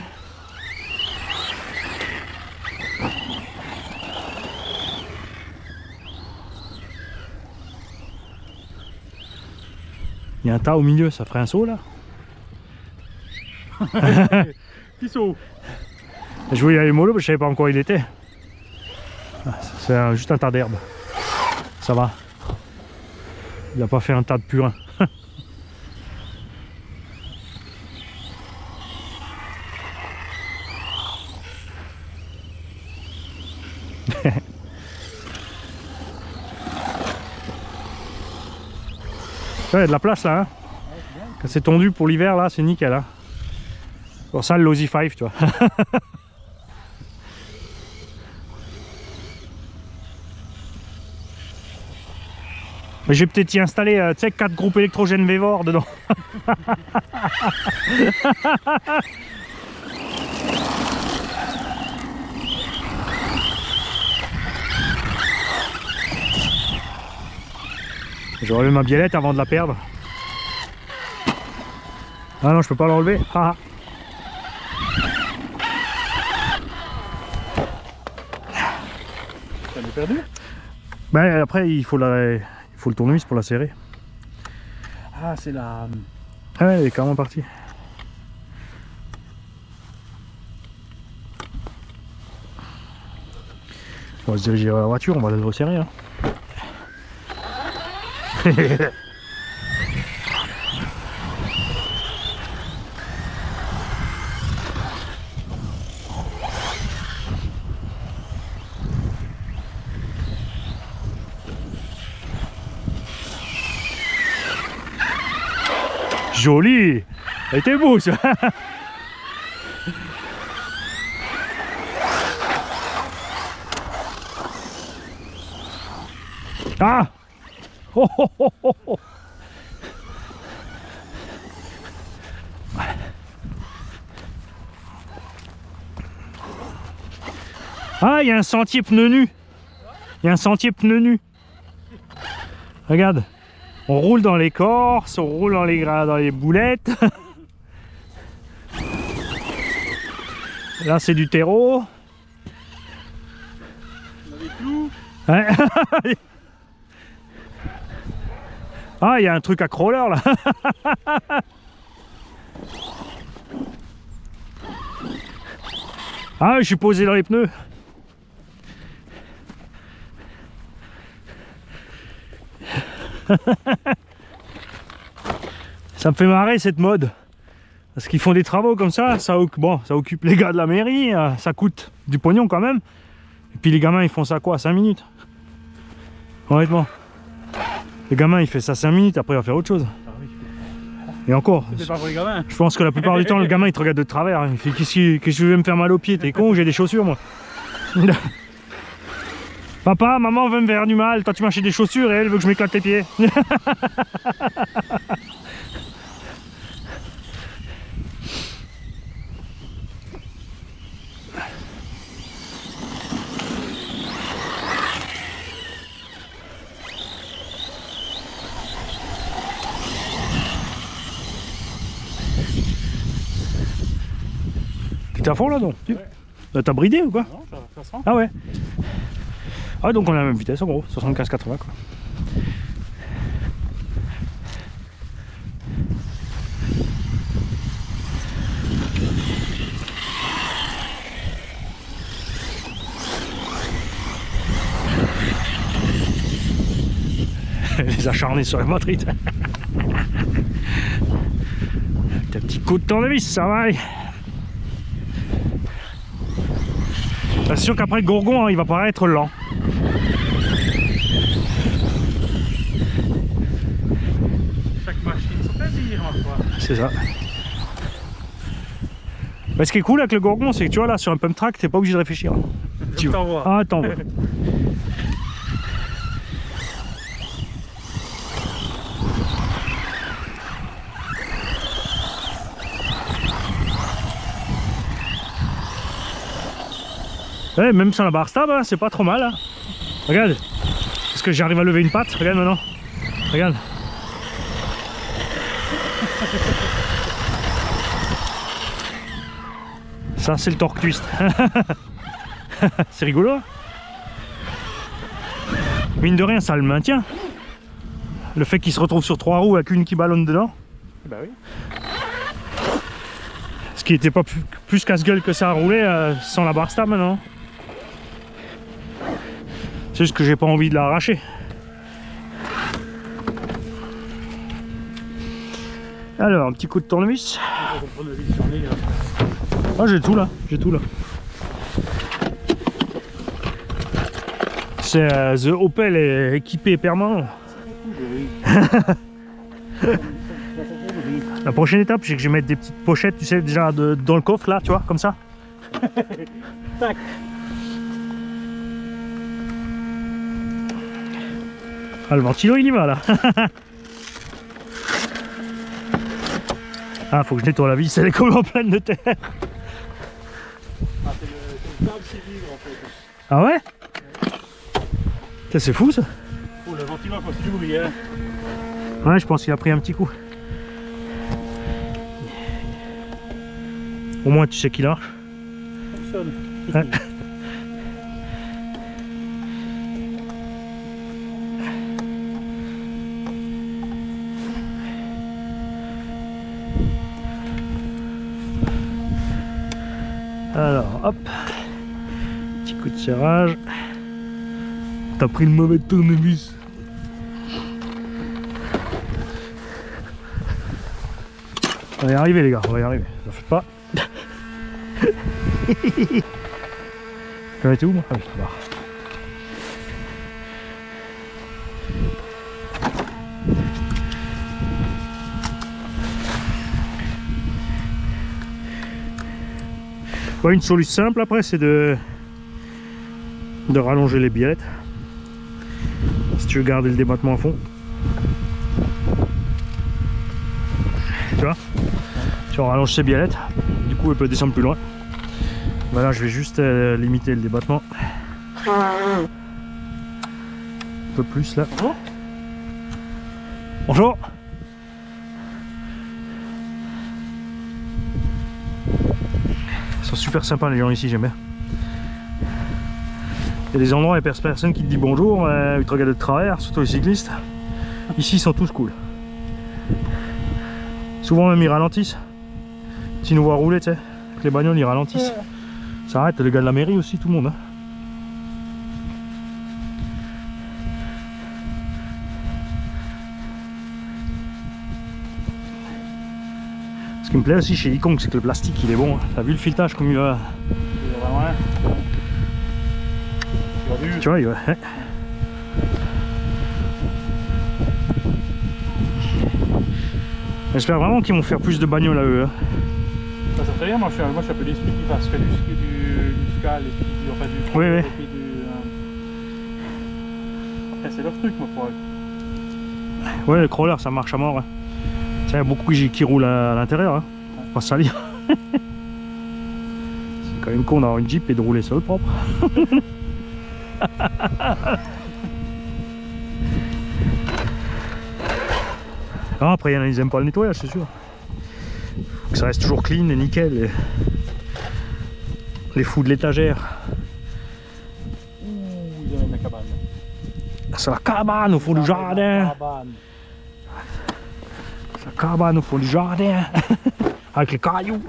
[SPEAKER 1] Il y a un tas au milieu, ça ferait un saut là.
[SPEAKER 2] Petit saut.
[SPEAKER 1] Je voulais aller mollo, mais je savais pas encore où il était. C'est juste un tas d'herbe. Ça va. Il a pas fait un tas de purin. Il y a de la place là. Hein. Quand c'est tondu pour l'hiver là, c'est nickel. Hein. Pour ça le Losi 5, tu vois. Mais j'ai peut-être y installé, tu sais, 4 groupes électrogènes Vévor dedans. Je relève ma biellette avant de la perdre. Ah non, je peux pas l'enlever. Ah.
[SPEAKER 2] Ça l'est perdu.
[SPEAKER 1] Ben après il faut le tournevis pour la serrer.
[SPEAKER 2] Ah, c'est la...
[SPEAKER 1] Ah ouais, elle est carrément partie. On va se diriger vers la voiture, on va la resserrer. Hein. Joli! Elle était beau ça! Ah! Oh, oh, oh, oh, oh. Ah, il y a un sentier pneu nu. Il y a un sentier pneu nu. Regarde. On roule dans l'écorce, on roule dans les boulettes. Là, c'est du terreau.
[SPEAKER 2] On a des clous.
[SPEAKER 1] Ouais. Ah, il y a un truc à crawler là. Ah, je suis posé dans les pneus. Ça me fait marrer cette mode. Parce qu'ils font des travaux comme ça, bon, ça occupe les gars de la mairie, ça coûte du pognon quand même. Et puis les gamins ils font ça quoi, 5 minutes. Honnêtement. Les gamins il fait ça 5 minutes, après il va faire autre chose.
[SPEAKER 2] Ah oui.
[SPEAKER 1] Et encore,
[SPEAKER 2] C'est pas pour les gamins.
[SPEAKER 1] je pense que la plupart du temps, le gamin il te regarde de travers. Il fait qu'est-ce que je vais me faire mal aux pieds? T'es con, j'ai des chaussures moi. Papa, maman veut me faire du mal. Toi tu m'achètes des chaussures et elle veut que je m'éclate les pieds. T'es à fond là donc?
[SPEAKER 2] Ouais.
[SPEAKER 1] T'as bridé ou quoi?
[SPEAKER 2] Non, ça sent.
[SPEAKER 1] Ah ouais. Ah donc on a la même vitesse en gros, 75-80 quoi. Les acharnés sur les batteries. T'as un petit coup de tournevis, ça va aller. C'est sûr qu'après le gourgon, hein, il va paraître lent.
[SPEAKER 2] Chaque machine son plaisir, ma foi.
[SPEAKER 1] C'est ça. Mais ce qui est cool avec le gourgon, c'est que tu vois là sur un pump track, t'es pas obligé de réfléchir.
[SPEAKER 2] Je t'envoie.
[SPEAKER 1] Ah, attends. Ouais, même sans la barre stable, hein, c'est pas trop mal. Hein. Regarde. Est-ce que j'arrive à lever une patte? Regarde maintenant. Regarde. Ça, c'est le torque twist. C'est rigolo. Hein. Mine de rien, ça le maintient. Le fait qu'il se retrouve sur 3 roues avec une qui ballonne dedans.
[SPEAKER 2] Bah oui.
[SPEAKER 1] Ce qui était pas plus casse-gueule que ça à rouler sans la barre stable maintenant. C'est juste que j'ai pas envie de l'arracher. Alors, un petit coup de tournevis. Ah, j'ai tout là, j'ai tout là. C'est The Opel est équipé permanent. La prochaine étape, c'est que je vais mettre des petites pochettes, tu sais, déjà dans le coffre là, tu vois, comme ça.
[SPEAKER 2] Tac.
[SPEAKER 1] Ah, le ventilo il y va là. Ah, faut que je nettoie la vis, elle est complètement pleine de terre.
[SPEAKER 2] Ah, c'est le câble qui vibre en fait.
[SPEAKER 1] Ah ouais? C'est fou ça.
[SPEAKER 2] Oh, le ventilo a fait du bruit, hein.
[SPEAKER 1] Ouais, je pense qu'il a pris un petit coup. Au moins tu sais qu'il marche.
[SPEAKER 2] Fonctionne.
[SPEAKER 1] Ouais. Alors hop, petit coup de serrage. T'as pris le mauvais tournevis. On va y arriver les gars, on va y arriver. Ça fait pas. J'en étais où moi? Ah oui, là. Ouais, une solution simple après c'est de rallonger les biellettes si tu veux garder le débattement à fond, tu vois, tu rallonges ces biellettes, du coup elle peut descendre plus loin. Voilà, je vais juste limiter le débattement un peu plus là. Bonjour. Ils sont super sympas les gens ici, j'aime bien. Il y a des endroits et personne qui te dit bonjour, ils te regardent de travers, surtout les cyclistes. Ici ils sont tous cool. Souvent même ils ralentissent. S'ils nous voient rouler, tu sais, avec les bagnoles ils ralentissent. Ça arrête, les gars de la mairie aussi, tout le monde. Hein. Ce qui me plaît aussi chez Ikong, c'est que le plastique il est bon. Hein. T'as vu le filetage comme il va? Tu vois, il va. Hein. J'espère vraiment qu'ils vont faire plus de bagnoles à eux. Hein.
[SPEAKER 2] Ça serait bien, moi je suis un peu déçu qu'ils fassent que du Scal et puis enfin du
[SPEAKER 1] Oui, oui.
[SPEAKER 2] et puis du. Après c'est leur truc, moi pour eux.
[SPEAKER 1] Ouais, le crawler ça marche à mort. Hein. Il y a beaucoup qui roulent à l'intérieur. Hein. Faut pas se salir. C'est quand même con d'avoir une Jeep et de rouler seul propre. Ah, après, il y en a, ils aiment pas le nettoyage, c'est sûr. Faut que ça reste toujours clean et nickel. Les fous de l'étagère.
[SPEAKER 2] Ouh, ils amènent la cabane.
[SPEAKER 1] C'est la cabane au fond du jardin.
[SPEAKER 2] Cabane.
[SPEAKER 1] C'est la cabane au fond du jardin. Avec les cailloux.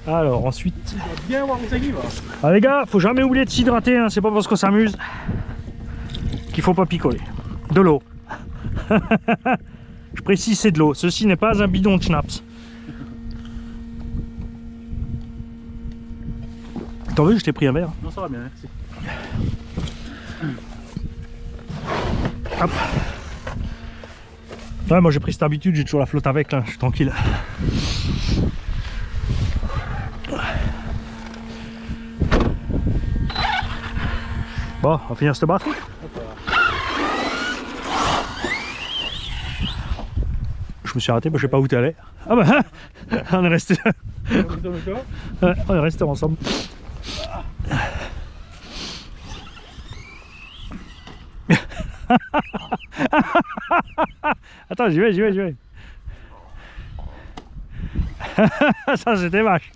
[SPEAKER 1] Alors ensuite.
[SPEAKER 2] Tu dois bien voir où ça y va.
[SPEAKER 1] Ah les gars, faut jamais oublier de s'hydrater, hein. C'est pas parce qu'on s'amuse qu'il faut pas picoler. De l'eau. Je précise, c'est de l'eau. Ceci n'est pas un bidon de schnapps. T'as vu, je t'ai pris un verre.
[SPEAKER 2] Non, ça va bien, merci.
[SPEAKER 1] Hop. Ouais, moi j'ai pris cette habitude, j'ai toujours la flotte avec là, je suis tranquille. Bon, on va finir cette batterie. Je me suis arrêté, je sais pas où t'es allé. Ah bah, on est resté. Ouais, on est resté ensemble. Attends, j'y vais. Ça c'était vache.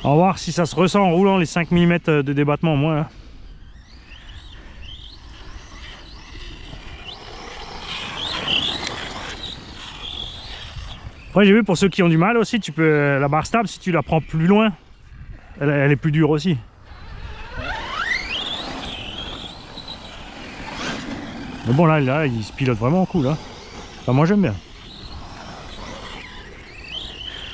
[SPEAKER 1] On va voir si ça se ressent en roulant les 5 mm de débattement au moins. Hein. Après j'ai vu pour ceux qui ont du mal aussi, tu peux la barre stable si tu la prends plus loin, elle est plus dure aussi. Mais bon là il se pilote vraiment cool hein. Enfin, moi j'aime bien.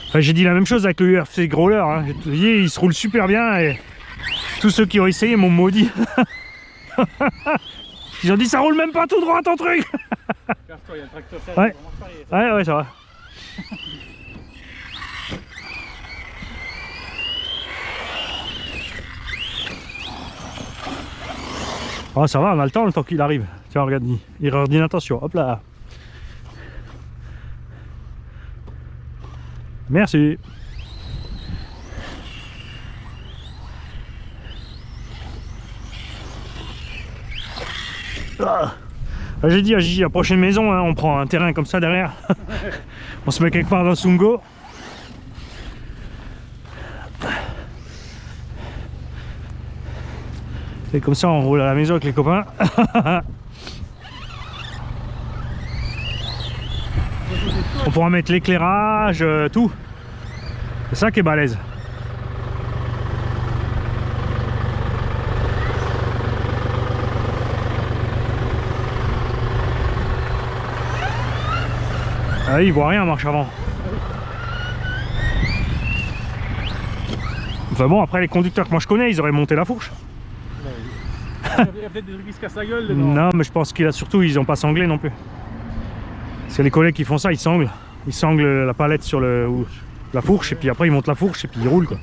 [SPEAKER 1] Enfin, j'ai dit la même chose avec le UFC Growler, hein. Il se roule super bien et tous ceux qui ont essayé m'ont maudit. Ils ont dit ça roule même pas tout droit ton truc.
[SPEAKER 2] Casse-toi, il y a le tracteur serré,
[SPEAKER 1] Ouais. Ouais, ça va. Oh, ça va, on a le temps qu'il arrive. Tiens, regarde, il redit attention. Hop là. Merci. Ah. J'ai dit à Gigi, la prochaine maison, hein, on prend un terrain comme ça derrière. On se met quelque part dans Sungo. Et comme ça, on roule à la maison avec les copains. On pourra mettre l'éclairage, tout. C'est ça qui est balèze. Ah, il voit rien en marche avant. Enfin bon, après les conducteurs que moi je connais, ils auraient monté la fourche.
[SPEAKER 2] Il y a peut-être des trucs qui se cassent la gueule dedans.
[SPEAKER 1] Non, mais je pense qu'il a surtout, ils n'ont pas sanglé non plus. C'est les collègues qui font ça, ils sanglent. Ils sanglent la palette sur la fourche et puis après ils montent la fourche et puis ils roulent quoi.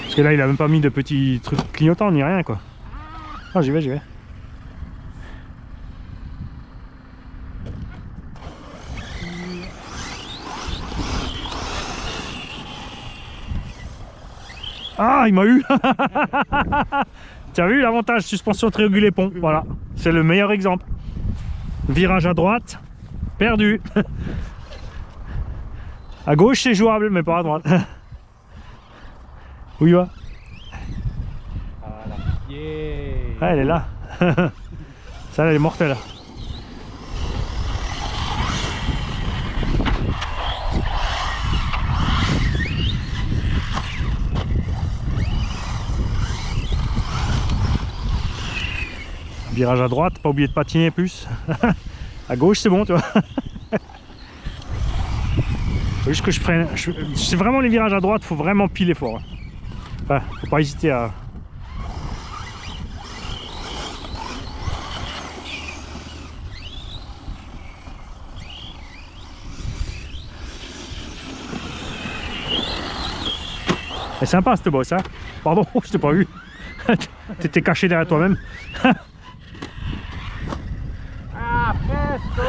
[SPEAKER 1] Parce que là il a même pas mis de petits trucs clignotants ni rien quoi. Ah j'y vais. Ah il m'a eu. Tu as vu l'avantage suspension triangulée pont, voilà, c'est le meilleur exemple. Virage à droite, perdu. À gauche c'est jouable mais pas à droite. Où il va?
[SPEAKER 2] Voilà. Yeah.
[SPEAKER 1] Ah elle est là. Ça elle est mortelle. Virage à droite, pas oublier de patiner plus. À gauche, c'est bon, tu vois. Faut juste que je freine. C'est vraiment les virages à droite, faut vraiment piler fort. Enfin, faut pas hésiter à. C'est sympa cette bosse, hein. Pardon, je t'ai pas vu. T'étais caché derrière toi-même.
[SPEAKER 2] Ah, presto!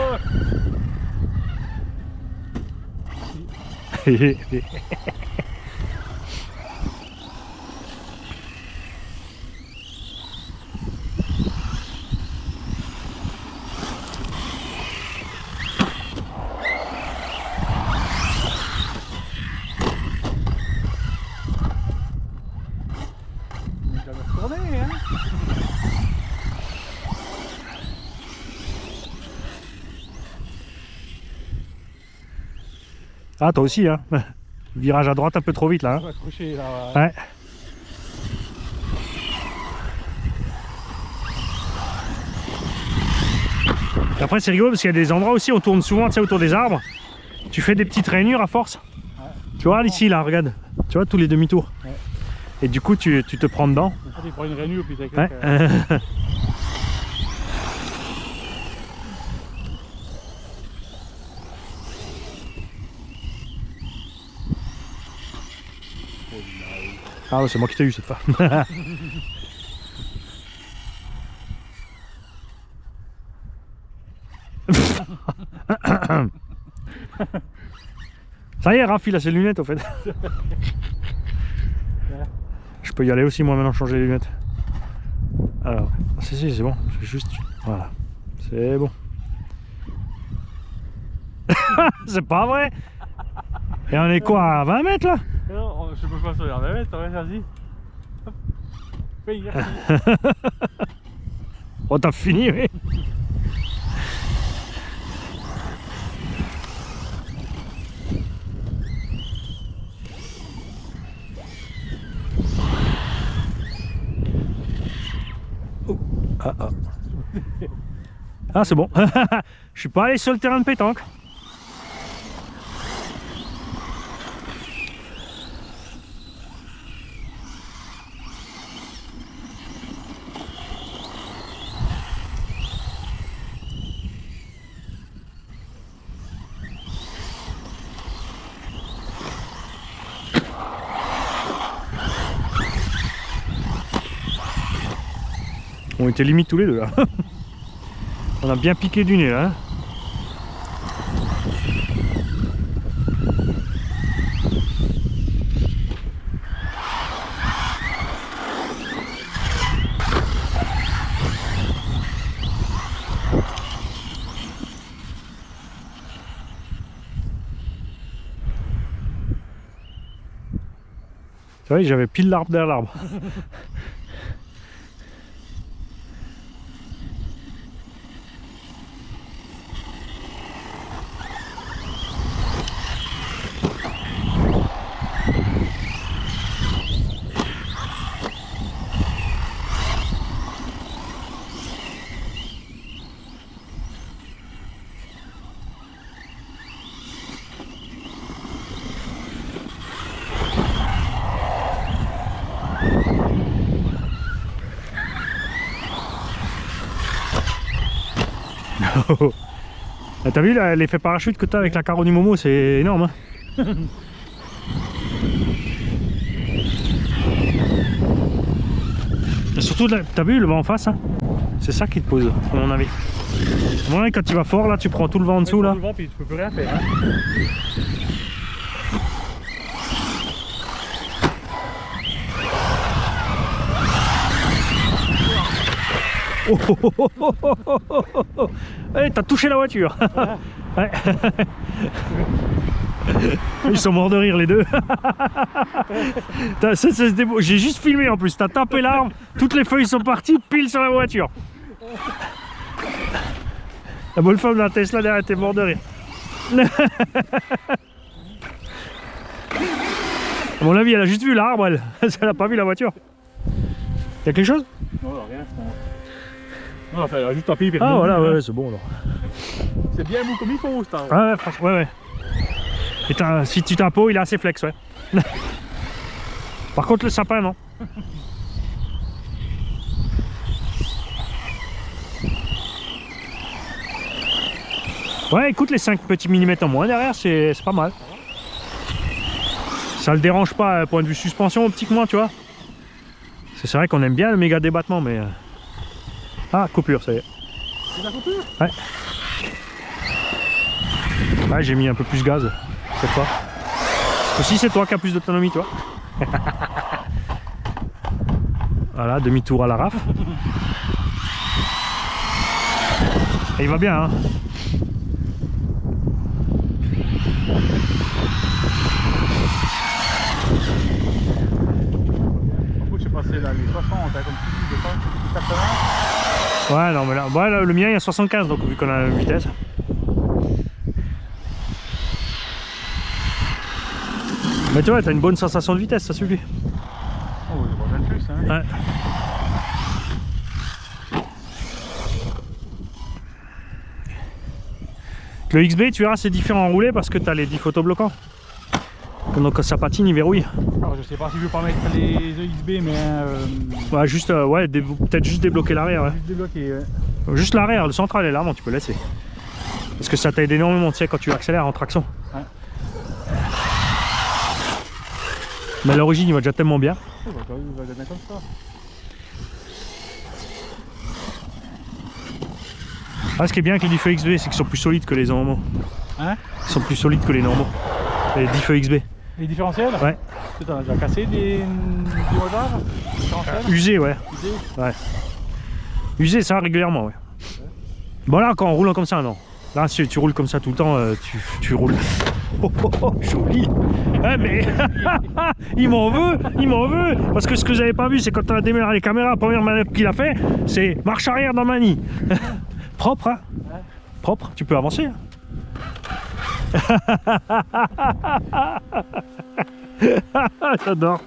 [SPEAKER 2] Ça va retourner, hein?
[SPEAKER 1] Ah, toi aussi, hein. Virage à droite un peu trop vite là.
[SPEAKER 2] On va accrocher là.
[SPEAKER 1] Ouais. Et après, c'est rigolo parce qu'il y a des endroits aussi, on tourne souvent, tu sais, autour des arbres. Tu fais des petites rainures à force.
[SPEAKER 2] Ouais.
[SPEAKER 1] Tu vois, ici, là, regarde. Tu vois, tous les demi-tours.
[SPEAKER 2] Ouais.
[SPEAKER 1] Et du coup, tu te prends dedans.
[SPEAKER 2] En fait, il prend une rainure puis t'as
[SPEAKER 1] Ouais. Ah, ouais, c'est moi qui t'ai eu cette fois. Ça y est, Raph, il a ses lunettes au fait. Je peux y aller aussi moi maintenant changer les lunettes. Alors, si c'est bon, c'est juste. Voilà. C'est bon. C'est pas vrai. Et on est quoi, à 20 mètres là?
[SPEAKER 2] Non, je peux pas se regarder, mais t'aurais vas-y. Hop. Oui, merci.
[SPEAKER 1] Oh, t'as fini, oui. Oh. Ah, ah. Ah, c'est bon. Je suis pas allé sur le terrain de pétanque. On était limite tous les deux là. On a bien piqué du nez là. Hein. C'est vrai que j'avais pile l'arbre derrière l'arbre. T'as vu l'effet parachute que t'as avec la Caronie Momo, c'est énorme. Hein. Et surtout, t'as vu le vent en face, hein, c'est ça qui te pose, à mon avis. À mon avis, quand tu vas fort, là, tu prends tout le vent en dessous. Là.
[SPEAKER 2] Tout le vent, puis tu peux plus rien faire. Hein.
[SPEAKER 1] Oh, oh, oh, oh, oh, oh, oh, oh, oh. Hey, t'as touché la voiture. Ouais. Ils sont morts de rire les deux. J'ai juste filmé en plus, t'as tapé l'arbre, toutes les feuilles sont parties pile sur la voiture. La bonne femme de la Tesla derrière était mort de rire. À mon avis, elle a juste vu l'arbre, elle. Elle a pas vu la voiture. Y'a quelque chose?
[SPEAKER 2] Non, rien. Non, enfin, juste taper.
[SPEAKER 1] Ah voilà, ouais, c'est bon alors.
[SPEAKER 2] C'est bien mou comme il faut, ça.
[SPEAKER 1] Ouais, franchement, ouais. Et si tu t'imposes, il est assez flex, ouais. Par contre, le sapin, non. Ouais, écoute, les 5 petits millimètres en moins derrière, c'est pas mal. Ça le dérange pas, point de vue suspension, optiquement, tu vois. C'est vrai qu'on aime bien le méga débattement, mais... Ah, coupure, ça y est.
[SPEAKER 2] C'est la coupure?
[SPEAKER 1] Ouais. Ouais, j'ai mis un peu plus gaz, cette fois. Aussi, c'est toi qui as plus d'autonomie, toi. Voilà, demi-tour à la raf. Et il va bien, hein.
[SPEAKER 2] Je sais pas, c'est là, les 60, hein, comme tu dis, de 80.
[SPEAKER 1] Ouais, non, mais là, ouais, là, le mien il y a 75, donc vu qu'on a la même vitesse. Mais tu vois, t'as une bonne sensation de vitesse, ça suffit.
[SPEAKER 2] Oh, il va bien plus, hein.
[SPEAKER 1] Ouais. Le XB, tu verras, c'est différent en roulé parce que tu as les 10 photobloquants. Donc quand ça patine, il verrouille.
[SPEAKER 2] Alors, je sais pas si je veux pas mettre les EXB, mais.
[SPEAKER 1] Ouais, juste, ouais, peut-être juste débloquer l'arrière. Ouais.
[SPEAKER 2] Juste débloquer, ouais.
[SPEAKER 1] Juste l'arrière, le central est là, bon, tu peux laisser. Parce que ça t'aide énormément, tu sais, quand tu accélères en traction.
[SPEAKER 2] Ouais.
[SPEAKER 1] Mais à l'origine, il va déjà tellement bien.
[SPEAKER 2] Il va bien comme ça.
[SPEAKER 1] Ah, ce qui est bien avec les diffs XB, c'est qu'ils sont plus solides que les normaux.
[SPEAKER 2] Hein?
[SPEAKER 1] Ils sont plus solides que les normaux. Les diffs XB.
[SPEAKER 2] Les différentiels?
[SPEAKER 1] Ouais.
[SPEAKER 2] Tu as déjà cassé des moteurs différentiels?
[SPEAKER 1] Usé, ouais.
[SPEAKER 2] Usé?
[SPEAKER 1] Ouais. Usé, ça régulièrement, ouais. Bon, là, quand on roule comme ça, non. Là, si tu roules comme ça tout le temps, tu roules. Oh, oh, oh, joli. Ouais, mais il m'en veut. Parce que ce que vous n'avez pas vu, c'est quand on a démarré les caméras, la première manœuvre qu'il a fait, c'est marche arrière dans Mani. Propre, hein?
[SPEAKER 2] Ouais.
[SPEAKER 1] Propre, tu peux avancer. Hein. J'adore.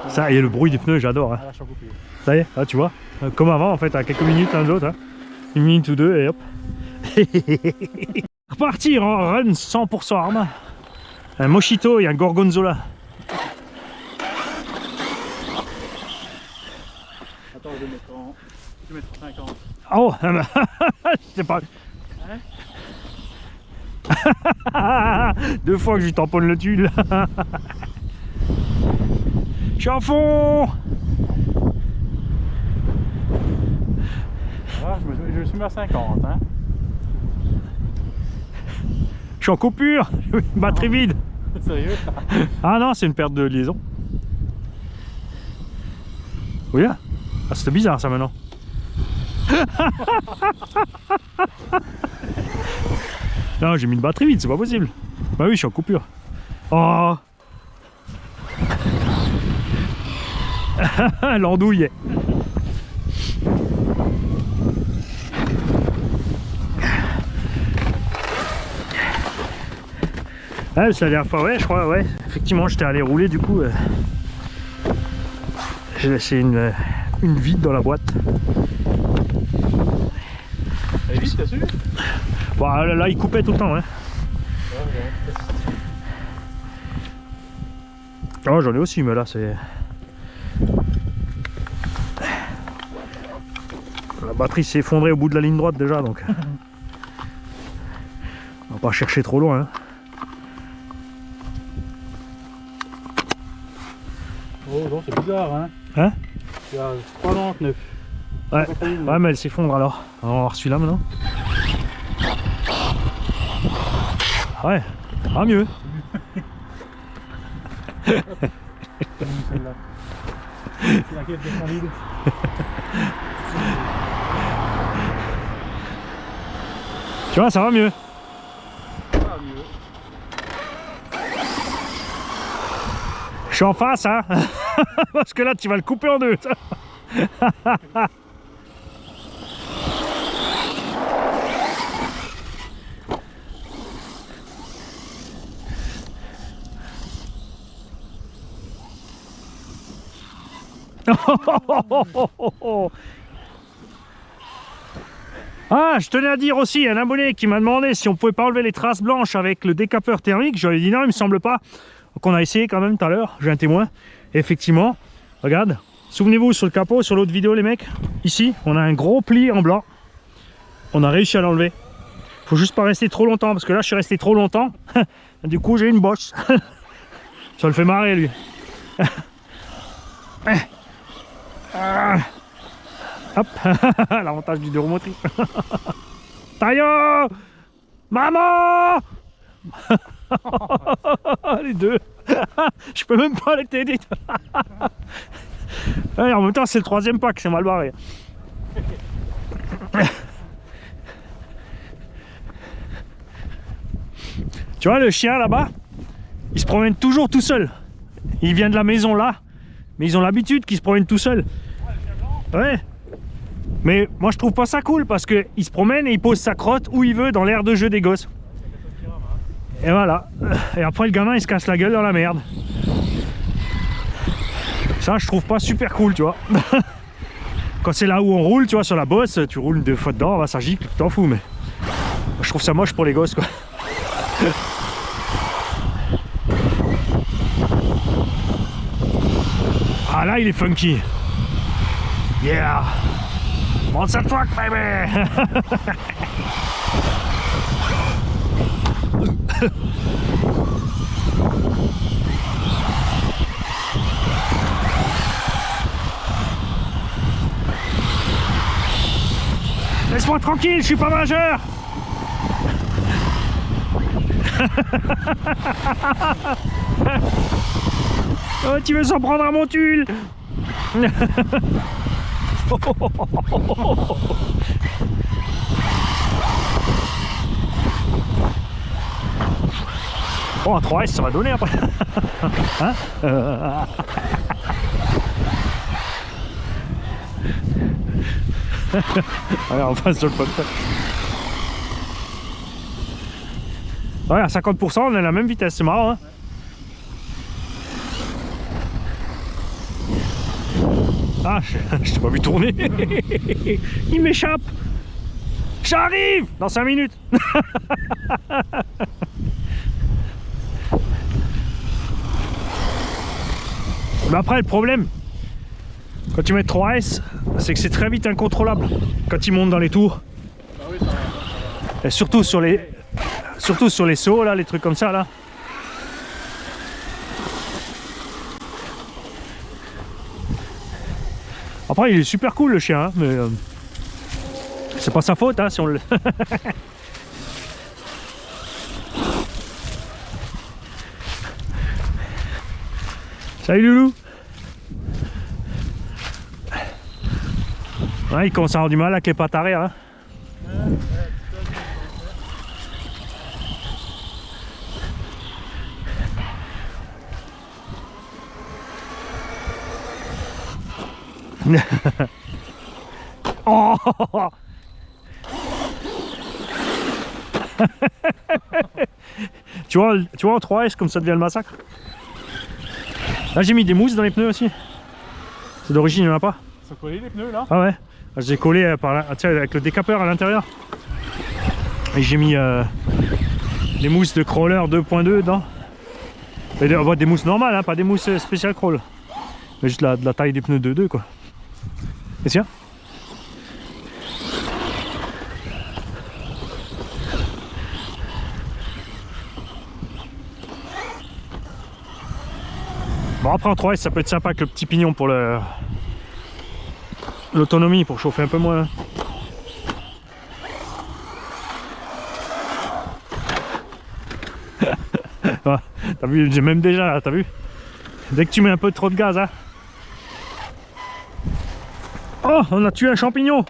[SPEAKER 1] Ça, et le bruit des pneus, j'adore. Hein.
[SPEAKER 2] Ah, je suis coupé.
[SPEAKER 1] Ça y est, là, tu vois, comme avant en fait, à quelques minutes l'un de l'autre. Hein. Une minute ou deux et hop. Repartir en run 100% arme. Un Moschito et un Gorgonzola.
[SPEAKER 2] Attends, je vais mettre 50.
[SPEAKER 1] Oh, c'est pas.
[SPEAKER 2] Hein?
[SPEAKER 1] 2 fois que je lui tamponne le tulle. Je suis en fond.
[SPEAKER 2] Voilà, je suis mis à 50. Hein?
[SPEAKER 1] Je suis en coupure. Batterie vide.
[SPEAKER 2] Sérieux?
[SPEAKER 1] Ah non, c'est une perte de liaison. Oui, là. Ah, c'était bizarre ça maintenant. Non, j'ai mis une batterie vide, c'est pas possible. Bah oui, je suis en coupure. Oh. L'andouille. Ouais, c'est la dernière fois, ouais, je crois, ouais. Effectivement, j'étais allé rouler, du coup, j'ai laissé une vide dans la boîte.
[SPEAKER 2] Elle est vite, t'as su?
[SPEAKER 1] Bon, là, il coupait tout le temps, hein. Oh, j'en ai aussi, mais là, c'est... La batterie s'est effondrée au bout de la ligne droite déjà, donc... On va pas chercher trop loin, hein.
[SPEAKER 2] Oh non, c'est bizarre, hein?
[SPEAKER 1] Hein?
[SPEAKER 2] Il y a 3,99.
[SPEAKER 1] Ouais, ouais, mais elle s'effondre alors. On va voir celui-là maintenant. Ouais, ah mieux.
[SPEAKER 2] Celle-là. C'est laquelle qui est solide?
[SPEAKER 1] Tu vois, ça va mieux.
[SPEAKER 2] Ah, mieux.
[SPEAKER 1] suis en face, hein. Parce que là, tu vas le couper en deux. Ah, je tenais à dire aussi, un abonné qui m'a demandé si on pouvait pas enlever les traces blanches avec le décapeur thermique. Je lui ai dit non, il me semble pas. Donc on a essayé quand même tout à l'heure, j'ai un témoin. Et effectivement, regarde, souvenez-vous sur le capot, sur l'autre vidéo les mecs, ici, on a un gros pli en blanc. On a réussi à l'enlever. Faut juste pas rester trop longtemps, parce que là je suis resté trop longtemps. Du coup j'ai une bosse. Ça le fait marrer lui. Hop, l'avantage du deux roues motrices. Taillot, maman. Les deux. Je peux même pas les t'aider. En même temps c'est le troisième pack, c'est mal barré. Tu vois le chien là-bas, il se promène toujours tout seul. Il vient de la maison là, mais ils ont l'habitude qu'il se promène tout seul. Ouais. Mais moi je trouve pas ça cool parce que il se promène et il pose sa crotte où il veut dans l'aire de jeu des gosses. Et voilà. Et après le gamin il se casse la gueule dans la merde. Ça je trouve pas super cool, tu vois. Quand c'est là où on roule, tu vois, sur la bosse, tu roules 2 fois dedans, bah, ça gicle, tu t'en fous, mais je trouve ça moche pour les gosses, quoi. Ah là il est funky. Yeah. Monster truck baby. Laisse-moi tranquille, je suis pas majeur. Oh, tu veux s'en prendre à mon tulle. Oh, un 3S ça va donner après. Hein. Allez, on passe sur le podcast. Ouais, à 50% on est à la même vitesse, c'est marrant, hein. Ah, je t'ai pas vu tourner. Il m'échappe. J'arrive dans 5 minutes. Mais après le problème, quand tu mets 3S, c'est que c'est très vite incontrôlable quand il monte dans les tours. Et surtout sur les sauts là, les trucs comme ça là. Après il est super cool le chien, hein, mais c'est pas sa faute hein, si on le... Salut Loulou. Ouais, il commence à avoir du mal avec les pattes arrière. Hein. Oh. Tu vois en 3S comme ça devient le massacre. Là j'ai mis des mousses dans les pneus aussi. C'est d'origine, il n'y en a pas.
[SPEAKER 2] Ils sont collés les pneus là?
[SPEAKER 1] Ah ouais. J'ai collé par là, tiens, avec le décapeur à l'intérieur. Et j'ai mis des mousses de crawler 2.2 dedans. Et des mousses normales, hein, pas des mousses spéciales crawl. Mais juste de la taille des pneus 2.2 quoi. Et tiens. Bon après en 3S ça peut être sympa avec le petit pignon pour l'autonomie, pour chauffer un peu moins. T'as vu, j'ai même déjà, t'as vu? Dès que tu mets un peu trop de gaz, hein. Oh, on a tué un champignon.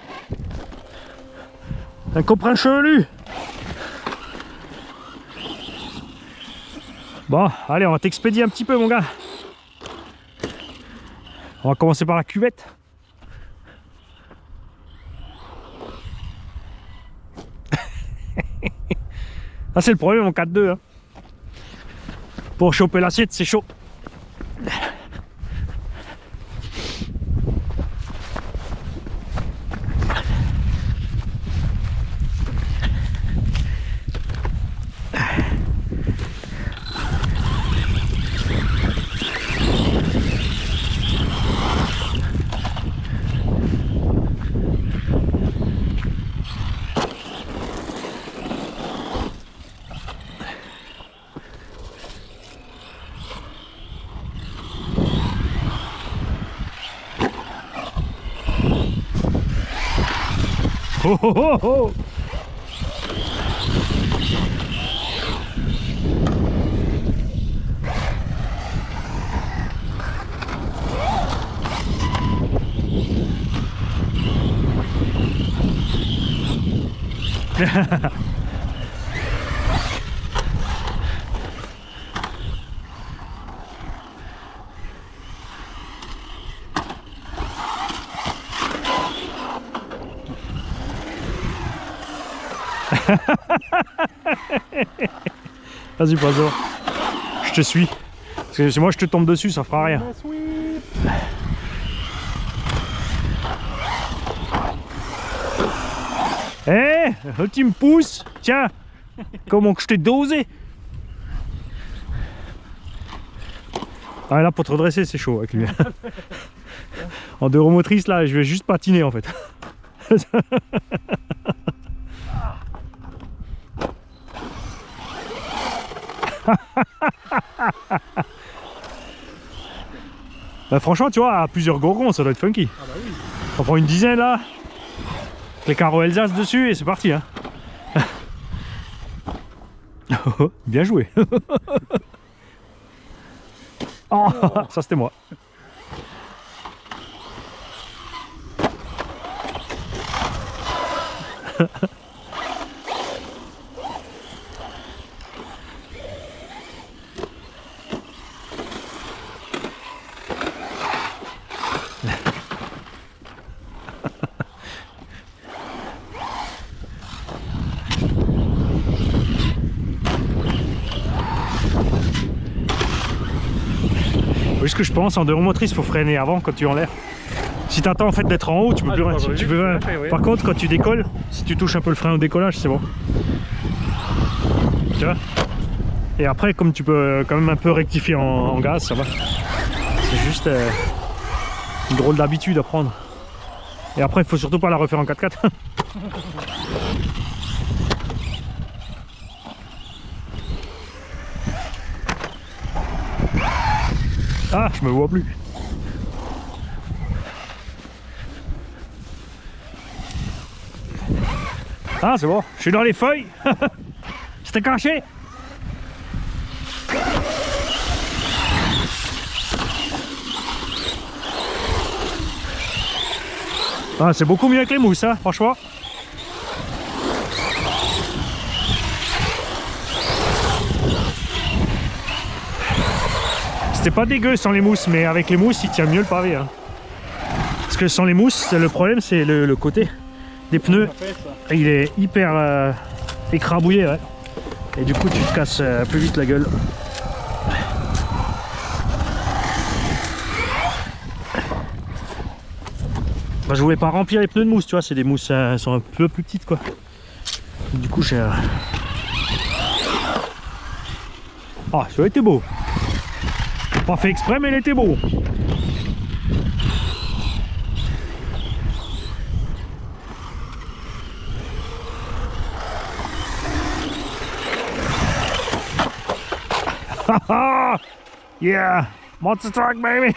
[SPEAKER 1] Un coprin chevelu. Bon, allez, on va t'expédier un petit peu mon gars. On va commencer par la cuvette. Ça c'est le problème en 4-2. Hein. Pour choper l'assiette, c'est chaud. Oh oh oh oh. Vas-y, poisson. Je te suis. Parce que si moi je te tombe dessus, ça fera rien. Eh, hey, tu me pousses. Tiens, comment que je t'ai dosé. Ah là, pour te redresser, c'est chaud avec lui. En deux roues motrices, là, je vais juste patiner en fait. Bah, franchement, tu vois, à plusieurs gorgons, ça doit être funky.
[SPEAKER 2] Ah bah oui.
[SPEAKER 1] On prend une dizaine là, les carreaux Alsace dessus et c'est parti. Hein. Bien joué. Oh, ça c'était moi. Oui, ce que je pense, en deux roues motrices, il faut freiner avant quand tu es en l'air. Si tu attends en fait d'être en haut, tu peux plus rien. Tu peux...
[SPEAKER 2] oui.
[SPEAKER 1] Par contre, quand tu décolles, si tu touches un peu le frein au décollage, c'est bon. Tu vois? Et après, comme tu peux quand même un peu rectifier en gaz, ça va. C'est juste une drôle d'habitude à prendre. Et après, il faut surtout pas la refaire en 4x4. Ah, je me vois plus. Ah, c'est bon, je suis dans les feuilles. C'était caché. Ah, c'est beaucoup mieux avec les mousses, hein, franchement. C'était pas dégueu sans les mousses, mais avec les mousses, il tient mieux le pavé. Hein. Parce que sans les mousses, le problème, c'est le côté des pneus. Il est hyper écrabouillé, ouais. Et du coup, tu te casses plus vite la gueule. Bah, je voulais pas remplir les pneus de mousse, tu vois, c'est des mousses sont un peu plus petites, quoi. Du coup, j'ai... Ah, ça a été beau. Pas fait exprès, mais il était beau. Yeah, monster truck, baby.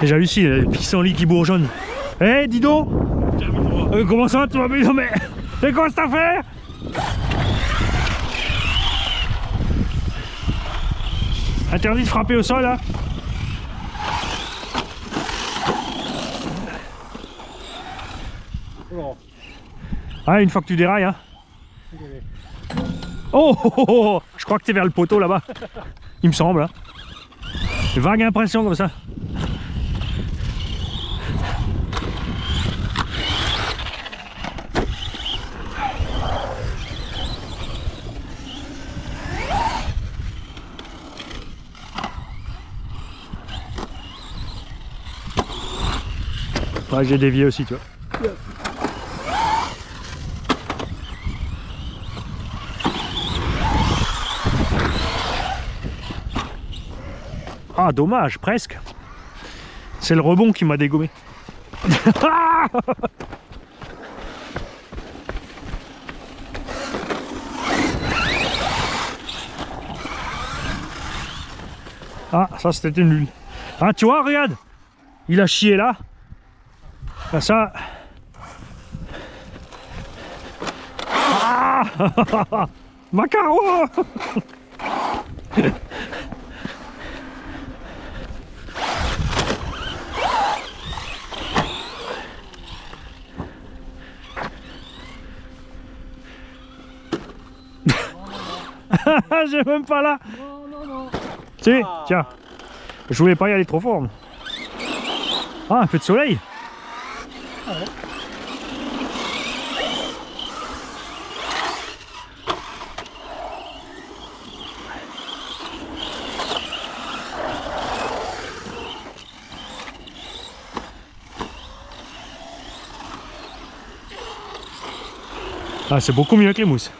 [SPEAKER 1] J'ai réussi, le pissenlit qui bourgeonne. Eh, hey, Dido, comment ça, tu m'as mis? Mais c'est quoi cette affaire? Interdit de frapper au sol, là.
[SPEAKER 2] Oh,
[SPEAKER 1] Ah, une fois que tu dérailles, hein. Oh, oh, oh, oh, je crois que t'es vers le poteau là-bas. Il me semble. Hein. Vague impression comme ça. Ouais, j'ai dévié aussi, tu vois. Ah, dommage, presque. C'est le rebond qui m'a dégommé. Ah, ça c'était nul. Ah, tu vois, regarde. Il a chié là. Là, ça. Ah Macaro. J'ai même pas là.
[SPEAKER 2] non, non, non.
[SPEAKER 1] Si, tiens. Je voulais pas y aller trop fort. Mais... Ah, un peu de soleil.
[SPEAKER 2] Ah ouais.
[SPEAKER 1] Ah, c'est beaucoup mieux que les mousses.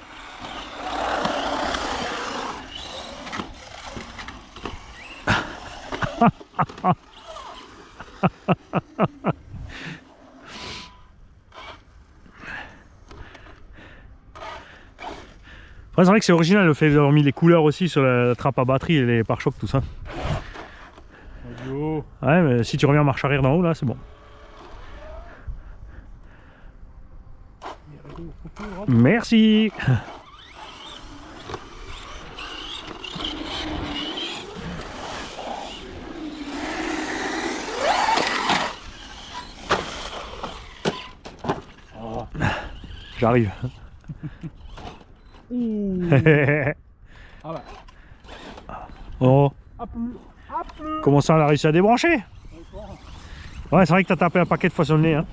[SPEAKER 1] Ouais, c'est vrai que c'est original le fait d'avoir mis les couleurs aussi sur la trappe à batterie et les pare-chocs, tout ça.
[SPEAKER 2] Audio.
[SPEAKER 1] Ouais, mais si tu reviens en marche arrière d'en haut, là, c'est bon. Merci.
[SPEAKER 2] Oh.
[SPEAKER 1] J'arrive.
[SPEAKER 2] Ah bah.
[SPEAKER 1] Oh,
[SPEAKER 2] À plus. À plus.
[SPEAKER 1] comment ça, on a réussi à débrancher? Ouais, c'est vrai que t'as tapé un paquet de fois sur le nez, hein.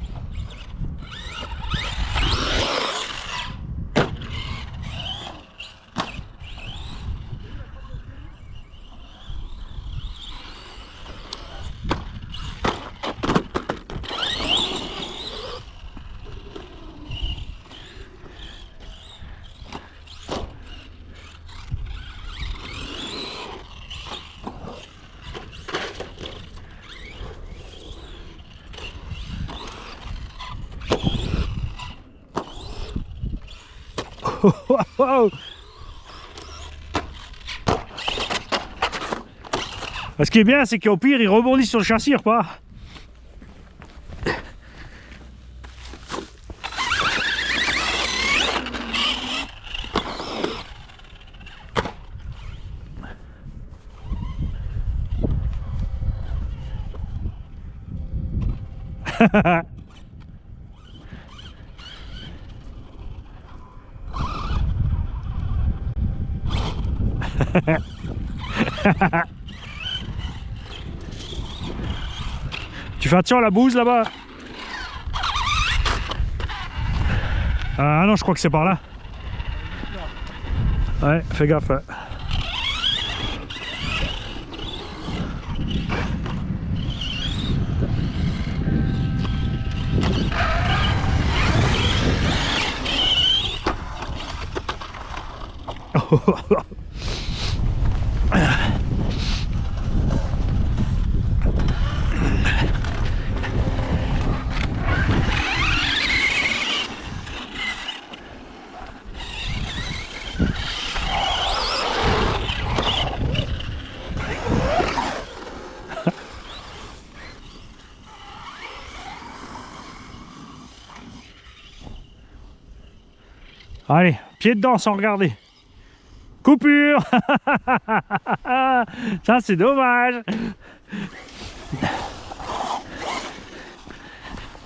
[SPEAKER 1] Ce qui est bien, c'est qu'au pire, il rebondit sur le châssis, repart. Tu fais attention à la bouse là-bas. Ah non, je crois que c'est par là. Ouais, fais gaffe. Ouais. Allez, pied dedans sans regarder. Coupure. Ça c'est dommage.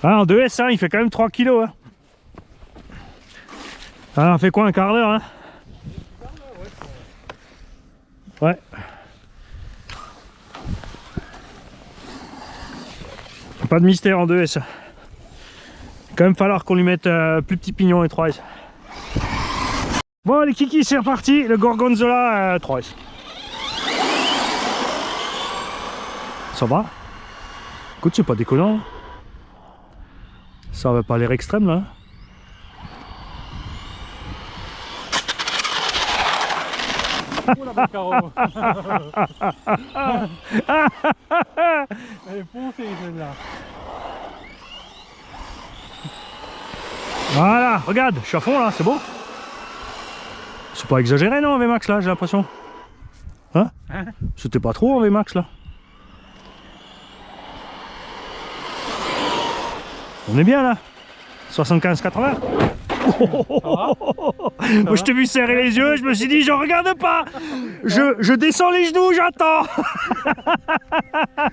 [SPEAKER 1] Ah, en 2S, hein, il fait quand même 3 kilos. Hein. Ah, on fait quoi, un quart d'heure, hein? Ouais. Pas de mystère en 2S. Il va quand même falloir qu'on lui mette plus petit pignon et 3S. Bon les kikis, c'est reparti, le Gorgonzola 3S. Ça va? Écoute, c'est pas déconnant. Ça va pas l'air extrême là.
[SPEAKER 2] Oh la bonne carreau. Elle est foncée celle-là.
[SPEAKER 1] Voilà, regarde, je suis à fond là, c'est beau. C'est pas exagéré non en VMAX là, j'ai l'impression. Hein? C'était pas trop en VMAX là. On est bien là. 75-80. Moi je t'ai vu serrer les yeux, je me suis dit je regarde pas. Je descends les genoux, j'attends.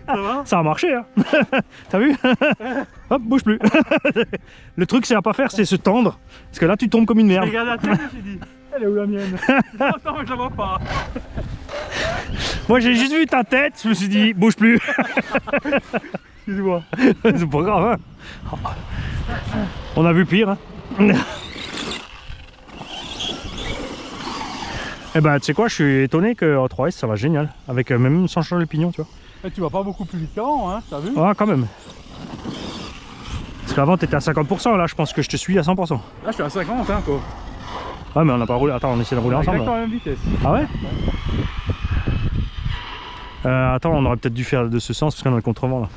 [SPEAKER 2] Ça va?
[SPEAKER 1] Ça a marché hein. T'as vu? Hop, bouge plus. Le truc c'est à pas faire, c'est se tendre. Parce que là tu tombes comme une merde.
[SPEAKER 2] Regarde la tête, je me suis dit. Elle est où la mienne? Attends, mais je la vois pas.
[SPEAKER 1] Moi j'ai juste vu ta tête, je me suis dit bouge plus.
[SPEAKER 2] Excuse-moi.
[SPEAKER 1] C'est pas grave hein. On a vu pire hein. Eh ben tu sais quoi, je suis étonné qu'en 3S ça va génial. Avec même sans changer le pignon tu vois.
[SPEAKER 2] Et tu vas pas beaucoup plus vite qu'avant, hein, t'as vu?
[SPEAKER 1] Ah quand même. Parce qu'avant t'étais à 50%, là je pense que je te suis à 100%.
[SPEAKER 2] Là je suis à 50 hein quoi.
[SPEAKER 1] Ouais mais on n'a pas roulé, attends on essaie de rouler ensemble.
[SPEAKER 2] Exactement la même vitesse.
[SPEAKER 1] Ah ouais, attends, on aurait peut-être dû faire de ce sens parce qu'on a le contrevent là.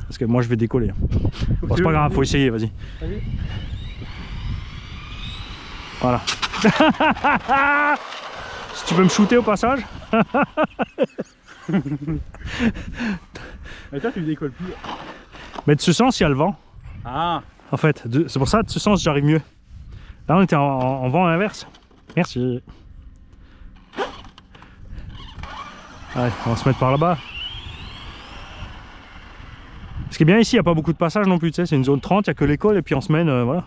[SPEAKER 1] Parce que moi je vais décoller. Bon, c'est pas grave, faut essayer, vas-y. Voilà. Si tu peux me shooter au passage.
[SPEAKER 2] Mais toi tu décolles plus.
[SPEAKER 1] Mais de ce sens il y a le vent.
[SPEAKER 2] Ah.
[SPEAKER 1] En fait, c'est pour ça de ce sens j'arrive mieux. Là on était en vent inverse. Merci. Allez, on va se mettre par là-bas. Ce qui est bien ici, il n'y a pas beaucoup de passages non plus, tu sais, c'est une zone 30, il n'y a que l'école et puis en semaine, voilà.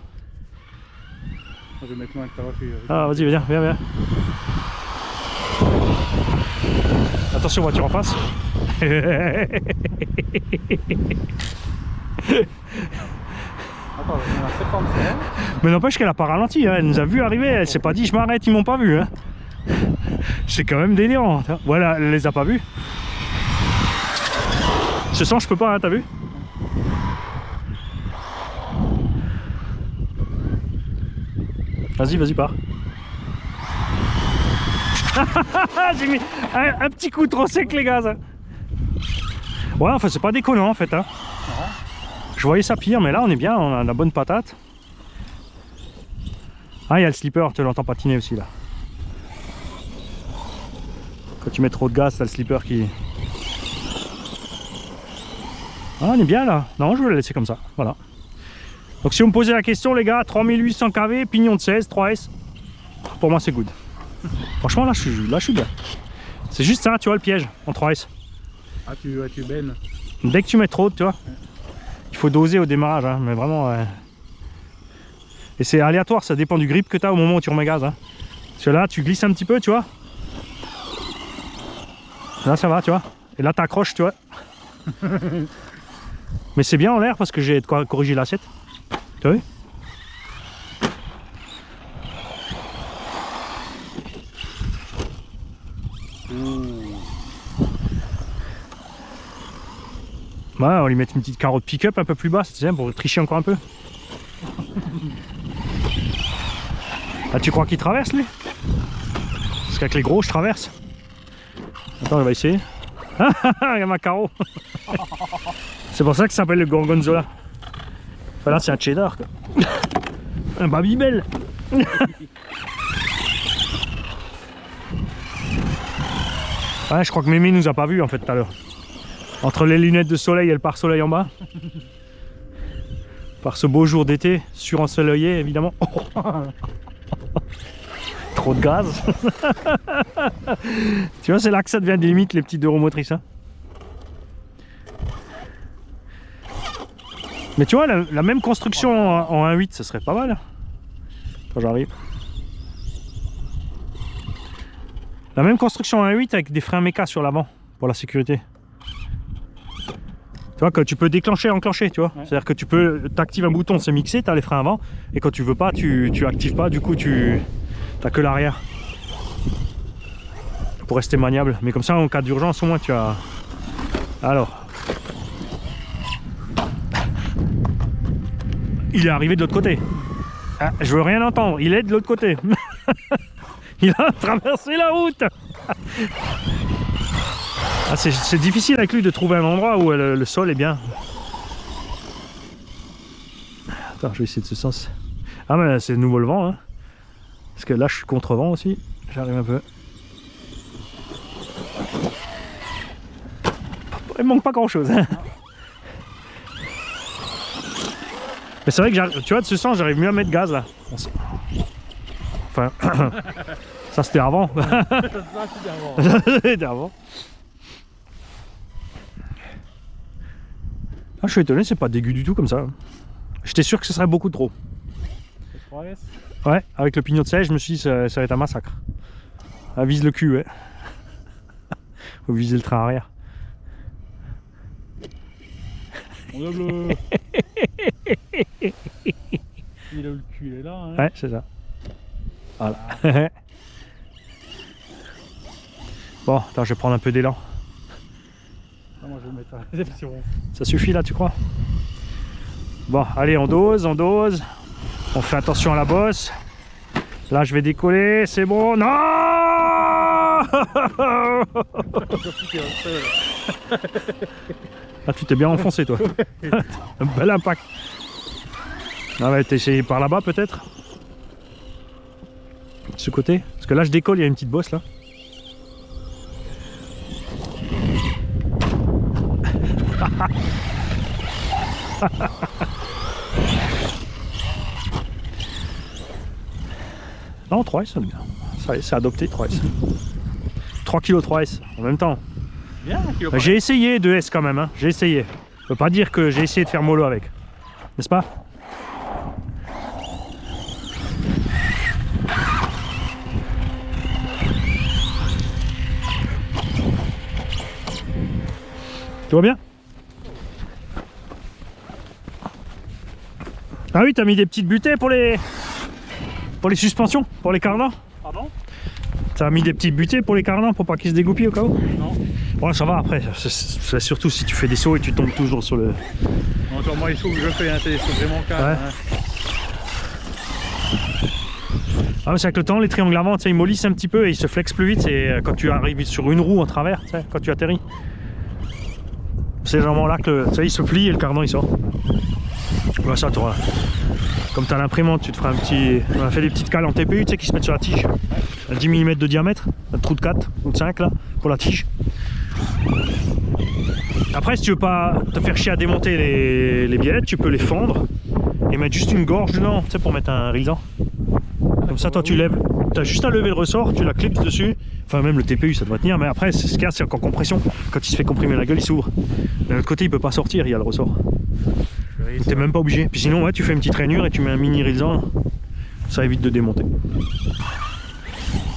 [SPEAKER 2] Je vais mettre loin de ta voiture.
[SPEAKER 1] Ah vas-y, viens, viens, viens. Attention, voiture en face.
[SPEAKER 2] Attends, on a 75.
[SPEAKER 1] Mais n'empêche qu'elle a pas ralenti, hein. Elle nous a vu arriver, elle s'est pas dit je m'arrête, ils m'ont pas vu. Hein. C'est quand même délirant. Voilà, elle les a pas vus. Ce sens, je peux pas, hein, t'as vu? Vas-y, vas-y, pars. J'ai mis un petit coup trop sec, les gars. Ça. Ouais, enfin, c'est pas déconnant en fait. Hein. Je voyais ça pire, mais là, on est bien, on a la bonne patate. Ah, il y a le slipper, tu l'entends patiner aussi là. Quand tu mets trop de gaz, t'as le slipper qui. Ah, on est bien là. Non, je vais le laisser comme ça. Voilà. Donc, si vous me posez la question, les gars, 3800 kV, pignon de 16, 3S, pour moi, c'est good. Franchement, là, je suis bien. C'est juste ça, tu vois, le piège en 3S.
[SPEAKER 2] Ah, tu baignes.
[SPEAKER 1] Dès que tu mets trop, tu vois, il faut doser au démarrage, hein, mais vraiment. Et c'est aléatoire, ça dépend du grip que tu as au moment où tu remets gaz. Hein. Parce que là, tu glisses un petit peu, tu vois. Là, ça va, tu vois. Et là, tu accroches, tu vois. Mais c'est bien en l'air parce que j'ai de quoi corriger l'assiette. Tu as vu? Ouais, on va lui mettre une petite carotte pick-up un peu plus basse, tu sais, pour tricher encore un peu. Ah, tu crois qu'il traverse lui? Parce qu'avec les gros, je traverse. Attends, on va essayer. Il y a ma carreau. C'est pour ça que ça s'appelle le Gorgonzola. Enfin, là, c'est un cheddar quoi. Un Babybel. Ouais, je crois que Mémé nous a pas vu en fait tout à l'heure. Entre les lunettes de soleil et le pare-soleil en bas. Par ce beau jour d'été, surensoleillé évidemment. Trop de gaz. Tu vois, c'est là que ça devient des limites les petites euromotrices. Hein. Mais tu vois, la même construction en 1.8, ça serait pas mal. Quand j'arrive. La même construction 1.8 avec des freins méca sur l'avant pour la sécurité. Tu vois que tu peux déclencher, enclencher, tu vois. Ouais. C'est-à-dire que tu peux, t'actives un bouton, c'est mixé, tu as les freins avant, et quand tu veux pas, tu actives pas, du coup tu t'as que l'arrière. Pour rester maniable. Mais comme ça, en cas d'urgence, au moins tu as... Alors. Il est arrivé de l'autre côté. Ah, je veux rien entendre, il est de l'autre côté. Il a traversé la route. Ah, c'est difficile avec lui de trouver un endroit où le sol est bien. Attends, je vais essayer de ce sens. Ah mais c'est de nouveau le vent, hein. Parce que là je suis contre vent aussi. J'arrive un peu. Il me manque pas grand chose, hein. Mais c'est vrai que tu vois, de ce sens j'arrive mieux à mettre gaz là. Enfin, ça c'était avant. C'était avant. Ah, je suis étonné, c'est pas dégueu du tout comme ça. J'étais sûr que ce serait beaucoup trop. Ouais, avec le pignon de sèche, je me suis dit ça va être un massacre. Ça vise le cul, ouais. Faut viser le train arrière.
[SPEAKER 2] On a le... Il a le cul, il est là. Hein.
[SPEAKER 1] Ouais, c'est ça. Voilà. Bon, attends, je vais prendre un peu d'élan.
[SPEAKER 2] Moi je vais mettre la réception.
[SPEAKER 1] Ça suffit là, tu crois? Bon, allez, on dose, on dose. On fait attention à la bosse. Là, je vais décoller, c'est bon. Non. Ah, tu t'es bien enfoncé, toi. Un bel impact. Ah ouais, t'as essayé par là-bas, peut-être? De ce côté? Parce que là, je décolle, il y a une petite bosse, là. Non, 3S, c'est bien. Ça y est, c'est adopté, 3S. 3 kg 3S en même temps.
[SPEAKER 2] Bien,
[SPEAKER 1] j'ai essayé 2S quand même, hein. J'ai essayé. Je peux pas dire que j'ai essayé de faire mollo avec. N'est-ce pas? Tu vois bien? Ah oui, t'as mis des petites butées pour les suspensions, pour les carnans.
[SPEAKER 2] Pardon?
[SPEAKER 1] T'as mis des petites butées pour les carnans pour pas qu'ils se dégoupillent au cas où?
[SPEAKER 2] Non.
[SPEAKER 1] Ouais, ça va après. C'est surtout si tu fais des sauts et tu tombes toujours sur le...
[SPEAKER 2] Non, toi, moi, les sauts que je fais, hein, c'est vraiment calme.
[SPEAKER 1] Ouais.
[SPEAKER 2] Hein.
[SPEAKER 1] Ah, c'est avec le temps, les triangles avant, tu sais, ils mollissent un petit peu et ils se flexent plus vite. C'est quand tu arrives sur une roue en travers, tu sais, quand tu atterris. C'est vraiment là que tu sais, il se plie et le cardan il sort. Voilà, ça, toi. Comme tu as l'imprimante, tu te feras un petit... On a fait des petites cales en TPU, tu sais, qui se mettent sur la tige. À 10 mm de diamètre, un trou de 4 ou de 5 là, pour la tige. Après, si tu veux pas te faire chier à démonter les biellettes, tu peux les fendre et mettre juste une gorge dedans, tu sais, pour mettre un risan. Comme ça, toi, tu lèves. Tu as juste à lever le ressort, tu la clipses dessus. Enfin, même le TPU, ça doit tenir, mais après, ce qu'il y a, c'est qu'en compression. Quand il se fait comprimer la gueule, il s'ouvre. De l'autre côté, il peut pas sortir, il y a le ressort. T'es même pas obligé. Puis sinon, ouais, tu fais une petite rainure et tu mets un mini risan. Ça évite de démonter.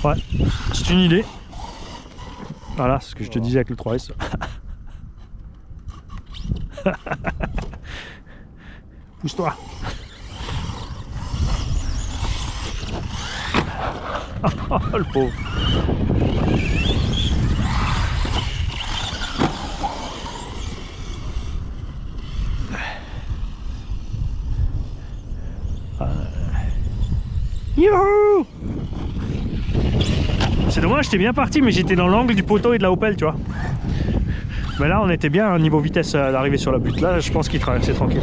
[SPEAKER 1] Ouais, c'est une idée. Voilà, ce que je te disais avec le 3S. Pousse-toi. Oh, le pauvre. Youhou! C'est dommage, j'étais bien parti, mais j'étais dans l'angle du poteau et de la Opel, tu vois. Mais là, on était bien au niveau vitesse d'arriver sur la butte. Là, je pense qu'il traversait tranquille.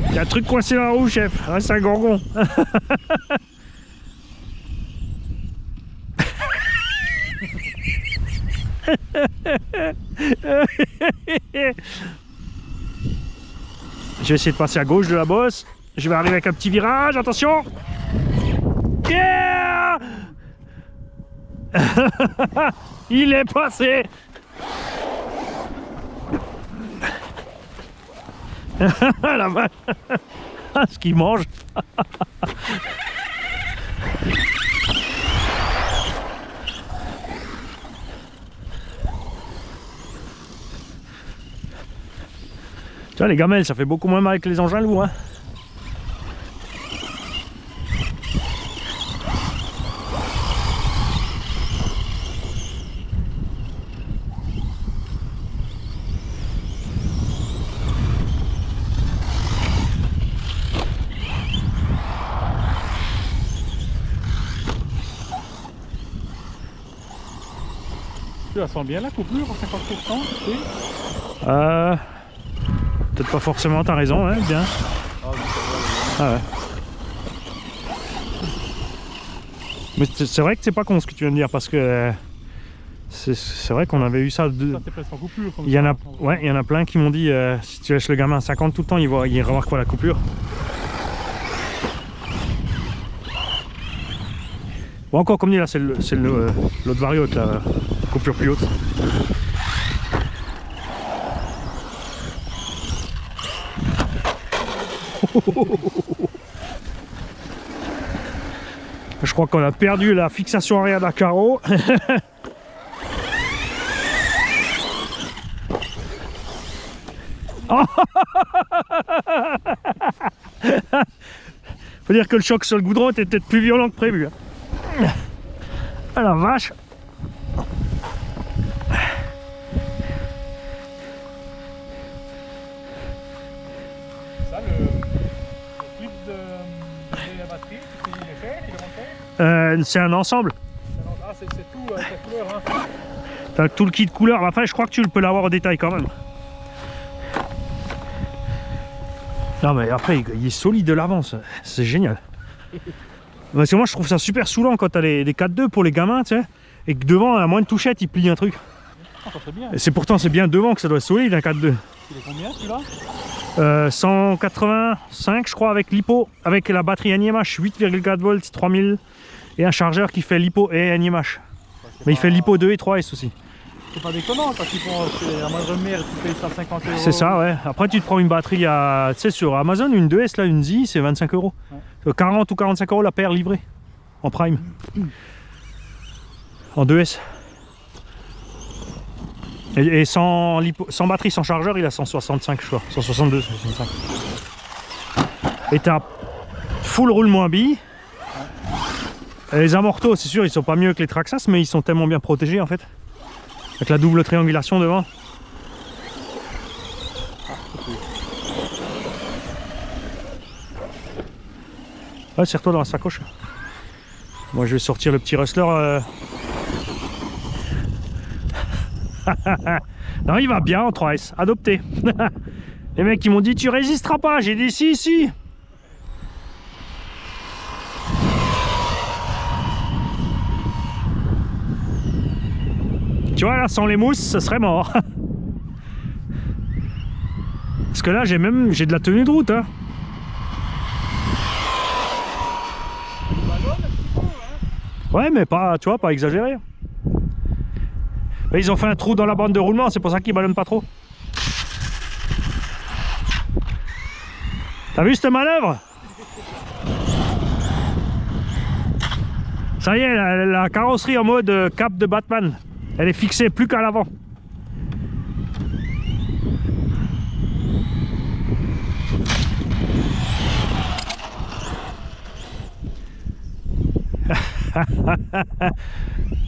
[SPEAKER 1] Il y a un truc coincé dans la roue, chef. Ah, c'est un gorgon. Je vais essayer de passer à gauche de la bosse. Je vais arriver avec un petit virage, attention. Yeah. Il est passé. La vache. Ce qu'il mange. Tu vois, les gamelles, ça fait beaucoup moins mal que les engins lourds. Hein.
[SPEAKER 2] Tu la sens bien la coupure en 50%?
[SPEAKER 1] Peut-être pas forcément, t'as raison, hein, bien. Ah ouais. Mais c'est vrai que c'est pas con ce que tu viens de dire parce que c'est vrai qu'on avait eu ça.
[SPEAKER 2] Ça c'est presque en coupure.
[SPEAKER 1] Il y en a, ouais, il y en a plein qui m'ont dit si tu laisses le gamin à 50 tout le temps, il remarque pas la coupure. Bon, encore comme dit là, c'est l'autre vario avec la coupure plus haute. Je crois qu'on a perdu la fixation arrière d'un carreau. Faut dire que le choc sur le goudron était peut-être plus violent que prévu. Ah la vache.
[SPEAKER 2] Ça, le clip de la batterie, il est cher, il est monté?
[SPEAKER 1] C'est un ensemble.
[SPEAKER 2] Ah, c'est tout avec la couleur. Hein.
[SPEAKER 1] T'as tout le kit couleur. Enfin, je crois que tu peux l'avoir au détail quand même. Non mais après, il est solide de l'avance. C'est génial. Parce que moi, je trouve ça super saoulant quand t'as des 4-2 pour les gamins, tu sais. Et que devant, à moins de touchette, il plie un truc.
[SPEAKER 2] Ah, ça serait bien.
[SPEAKER 1] Et pourtant, c'est bien devant que ça doit être solide un 4-2.
[SPEAKER 2] Il est combien celui-là?
[SPEAKER 1] 185 je crois avec l'hypo, avec la batterie NIMH 8,4 volts 3000 et un chargeur qui fait l'hypo et NIMH. Mais il fait l'hypo 2 et 3S aussi.
[SPEAKER 2] C'est pas déconnant parce qu'ils font la moindre merde, tu payes 150 €.
[SPEAKER 1] C'est ça, ouais. Après tu te prends une batterie à, tu sais, sur Amazon, une 2S là, une Z, c'est 25 €. Ouais. 40 ou 45 € la paire livrée en prime. En 2S. Et sans batterie, sans chargeur, il a 165 je crois. 162, 165. Et t'as full roulement à billes. Et les amortos, c'est sûr, ils sont pas mieux que les Traxxas, mais ils sont tellement bien protégés en fait. Avec la double triangulation devant. Ouais, serre-toi dans la sacoche. Moi, je vais sortir le petit rustler. Non, il va bien en 3S. Adopté. Les mecs, ils m'ont dit, tu résisteras pas. J'ai dit, si, si. Tu vois, là, sans les mousses, ça serait mort. Parce que là, j'ai de la tenue de route. Hein. Ouais, mais pas, tu vois, pas exagéré. Mais ils ont fait un trou dans la bande de roulement, c'est pour ça qu'ils ballonnent pas trop. T'as vu cette manœuvre? Ça y est, la carrosserie en mode cap de Batman. Elle est fixée plus qu'à l'avant.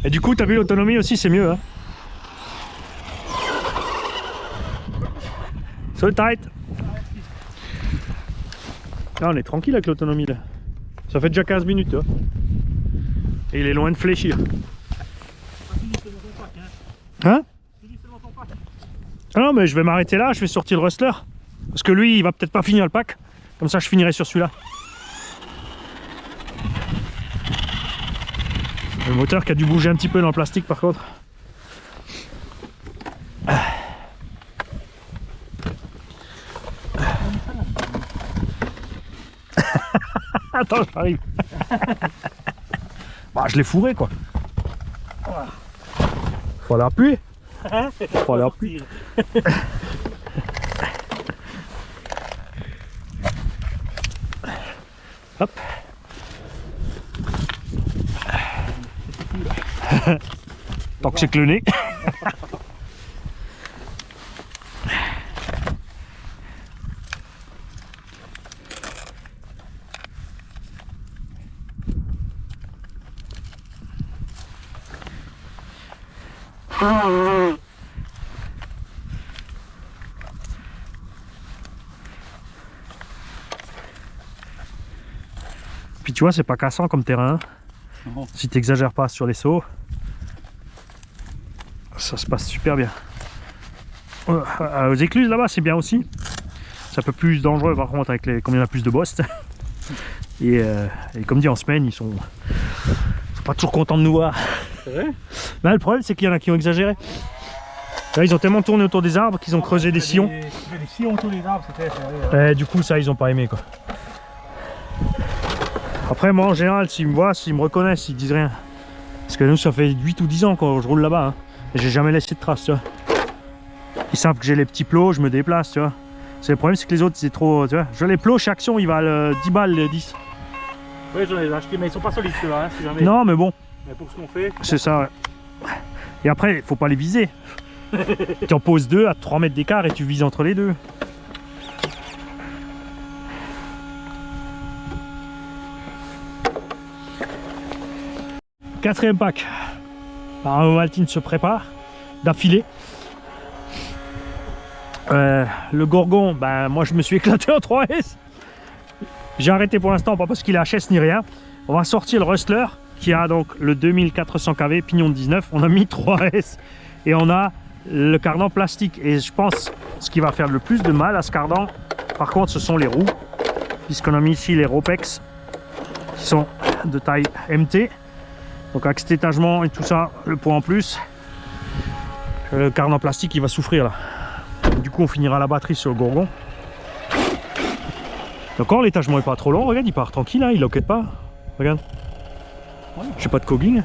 [SPEAKER 1] Et du coup, t'as vu l'autonomie aussi, c'est mieux. Hein. So tight. Là, on est tranquille avec l'autonomie là. Ça fait déjà 15 minutes. Hein. Et il est loin de fléchir. Hein? Ah non, mais je vais m'arrêter là, je vais sortir le rustler. Parce que lui, il va peut-être pas finir le pack. Comme ça, je finirai sur celui-là. Le moteur qui a dû bouger un petit peu dans le plastique par contre. Attends, j'arrive. Bah, je l'ai fourré quoi. Faut aller appuyer. Faut aller appuyer. Hop. Tant que c'est que le nez. Puis tu vois, c'est pas cassant comme terrain.
[SPEAKER 2] Non.
[SPEAKER 1] Si tu n'exagères pas sur les sauts, ça se passe super bien. Aux écluses là-bas, c'est bien aussi. C'est un peu plus dangereux par contre avec comme il y en a plus de boss. Et comme dit en semaine, ils sont pas toujours contents de nous voir.
[SPEAKER 2] C'est vrai?
[SPEAKER 1] Là, le problème, c'est qu'il y en a qui ont exagéré. Là, ils ont tellement tourné autour des arbres qu'ils ont creusé des sillons.
[SPEAKER 2] Des sillons autour des arbres, c'était.
[SPEAKER 1] Du coup, ça, ils ont pas aimé quoi. Après, moi en général, s'ils me voient, s'ils me reconnaissent, ils disent rien. Parce que nous, ça fait 8 ou 10 ans que je roule là-bas. Hein, et j'ai jamais laissé de traces, tu vois. Ils savent que j'ai les petits plots, je me déplace, tu vois. C'est le problème, c'est que les autres, c'est trop, tu vois. Je les plots, chaque action, ils valent 10 balles, les 10.
[SPEAKER 2] Oui, j'en ai acheté, mais ils sont pas solides ceux-là, hein, si jamais.
[SPEAKER 1] Non, mais bon.
[SPEAKER 2] Mais pour ce qu'on fait.
[SPEAKER 1] C'est ça, ouais. Et après, faut pas les viser. Tu en poses 2 à 3 mètres d'écart et tu vises entre les deux. Quatrième pack. Ovaltine se prépare d'affilée. Le Gorgon, ben, moi je me suis éclaté en 3S. J'ai arrêté pour l'instant, pas parce qu'il est HS ni rien. On va sortir le Rustler qui a donc le 2400 kV, pignon de 19. On a mis 3S et on a le cardan plastique. Et je pense ce qui va faire le plus de mal à ce cardan, par contre, ce sont les roues. Puisqu'on a mis ici les Ropex qui sont de taille MT. Donc avec cet étagement et tout ça, le poids en plus, le cardan plastique il va souffrir là. Du coup on finira la batterie sur le Gorgon. Encore l'étagement est pas trop long, regarde il part tranquille hein, il loquette pas. Regarde. J'ai pas de cogging.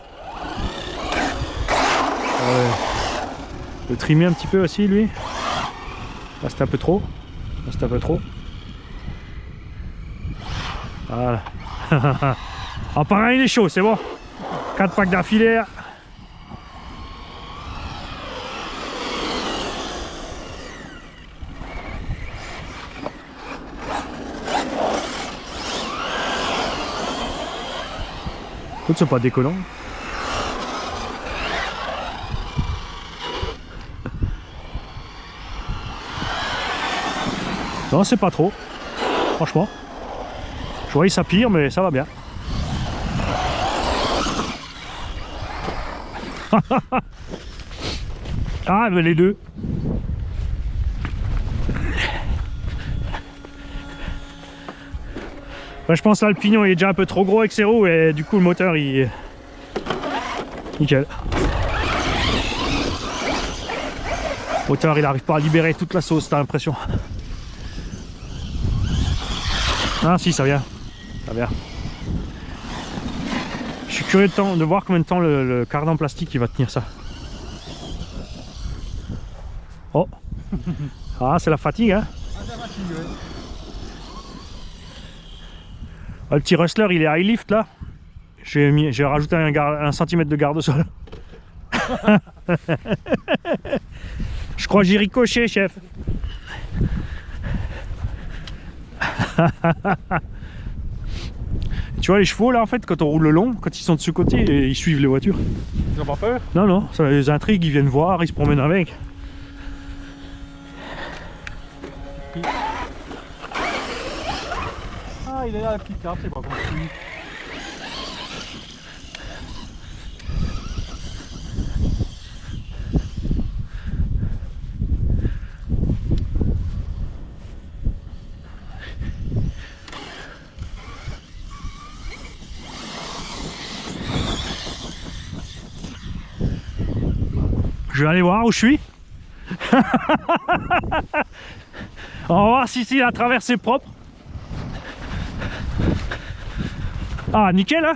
[SPEAKER 1] Le trimer un petit peu aussi lui. Là c'était un peu trop. Là c'était un peu trop. Voilà. En pareil il est chaud, c'est bon. 4 packs d'affilée. Écoute, c'est pas décollant. Non, c'est pas trop. Franchement. Je voyais ça pire, mais ça va bien. Ah, mais les deux. Ouais, je pense là le pignon il est déjà un peu trop gros avec ses roues et du coup le moteur il... Nickel. Le moteur il arrive pas à libérer toute la sauce, t'as l'impression. Ah si, ça vient. Ça vient. Je suis curieux de voir combien de temps le cardan plastique il va tenir ça. Oh. Ah, c'est la fatigue hein.
[SPEAKER 2] Ah, c'est la fatigue, ouais.
[SPEAKER 1] Le petit Rustler il est high lift là. J'ai rajouté un centimètre de garde-sol. Je crois que j'ai ricoché, chef. Tu vois les chevaux là en fait quand on roule le long, quand ils sont de ce côté, ils suivent les voitures.
[SPEAKER 2] Ils ont pas peur?
[SPEAKER 1] Non non, ça les intrigue, ils viennent voir, ils se promènent avec.
[SPEAKER 2] Ah il est là la petite carte, c'est pas construit.
[SPEAKER 1] Je vais aller voir où je suis. On va voir si la traversée est propre. Ah, nickel, hein.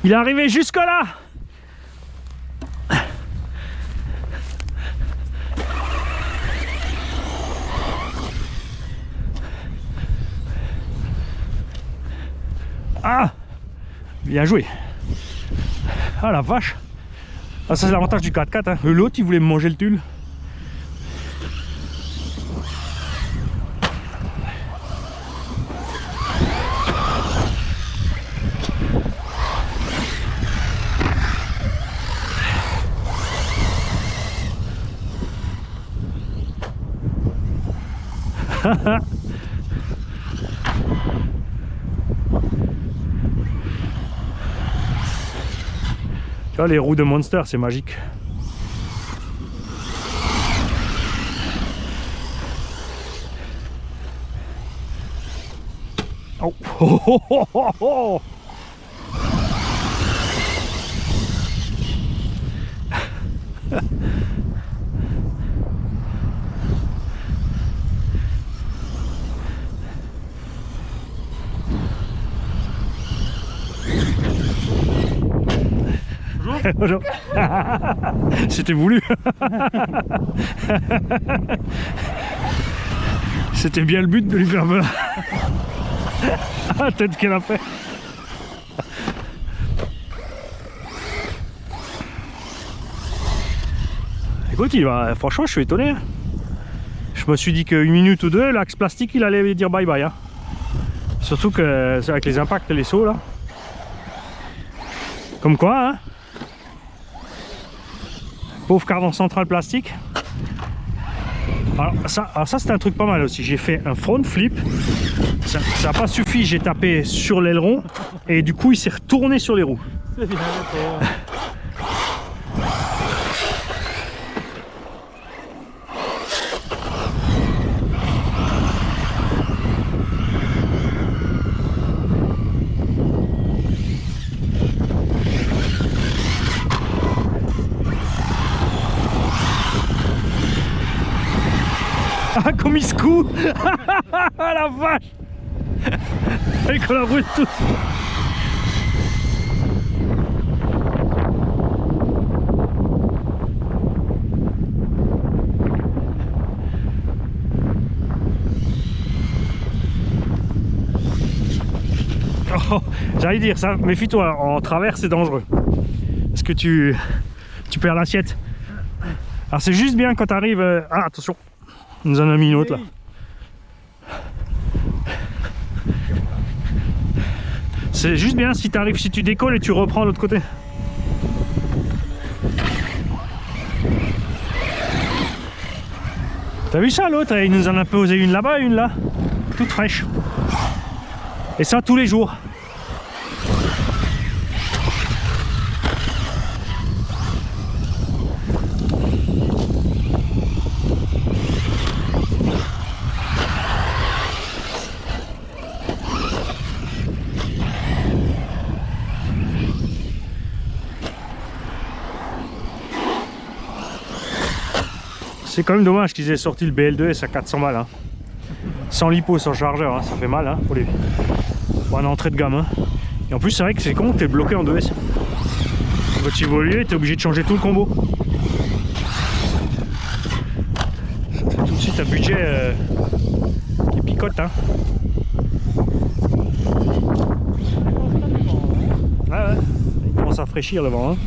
[SPEAKER 1] Il est arrivé jusque là. Ah, bien joué. Ah la vache. Ah, ça c'est l'avantage du 4x4 hein. L'autre il voulait me manger le tulle. Tu vois les roues de Monster, c'est magique. Oh. Oh, oh, oh, oh, oh. Bonjour. C'était voulu. C'était bien le but de lui faire peur. La tête qu'elle a fait. Écoute, franchement, je suis étonné. Je me suis dit qu'une minute ou deux, l'axe plastique, il allait dire bye bye. Hein. Surtout que c'est avec les impacts et les sauts là. Comme quoi, hein. Pauvre cardan central plastique. Alors ça c'est un truc pas mal aussi. J'ai fait un front flip. Ça n'a pas suffi, j'ai tapé sur l'aileron et du coup il s'est retourné sur les roues. C'est bien, Ah, comme il se coud. La vache. Et qu'on la brûle tout. Oh, j'allais dire ça, méfie-toi, en travers c'est dangereux. Parce que tu perds l'assiette. Alors c'est juste bien quand tu arrives... Ah attention, il nous en a mis une autre là. C'est juste bien si tu arrives, si tu décolles et tu reprends de l'autre côté. T'as vu ça l'autre? Il nous en a posé une là-bas, une là. Toute fraîche. Et ça tous les jours. C'est quand même dommage qu'ils aient sorti le BL2S à 400 balles. Hein. Sans lipo, sans chargeur, hein. Ça fait mal hein, pour une entrée de gamme. Hein. Et en plus, c'est vrai que c'est con, t'es bloqué en 2S. Quand tu évolues, t'es obligé de changer tout le combo. Ça fait tout de suite un budget qui picote. Hein. Ouais, ouais. Il commence à fraîchir le vent. Hein.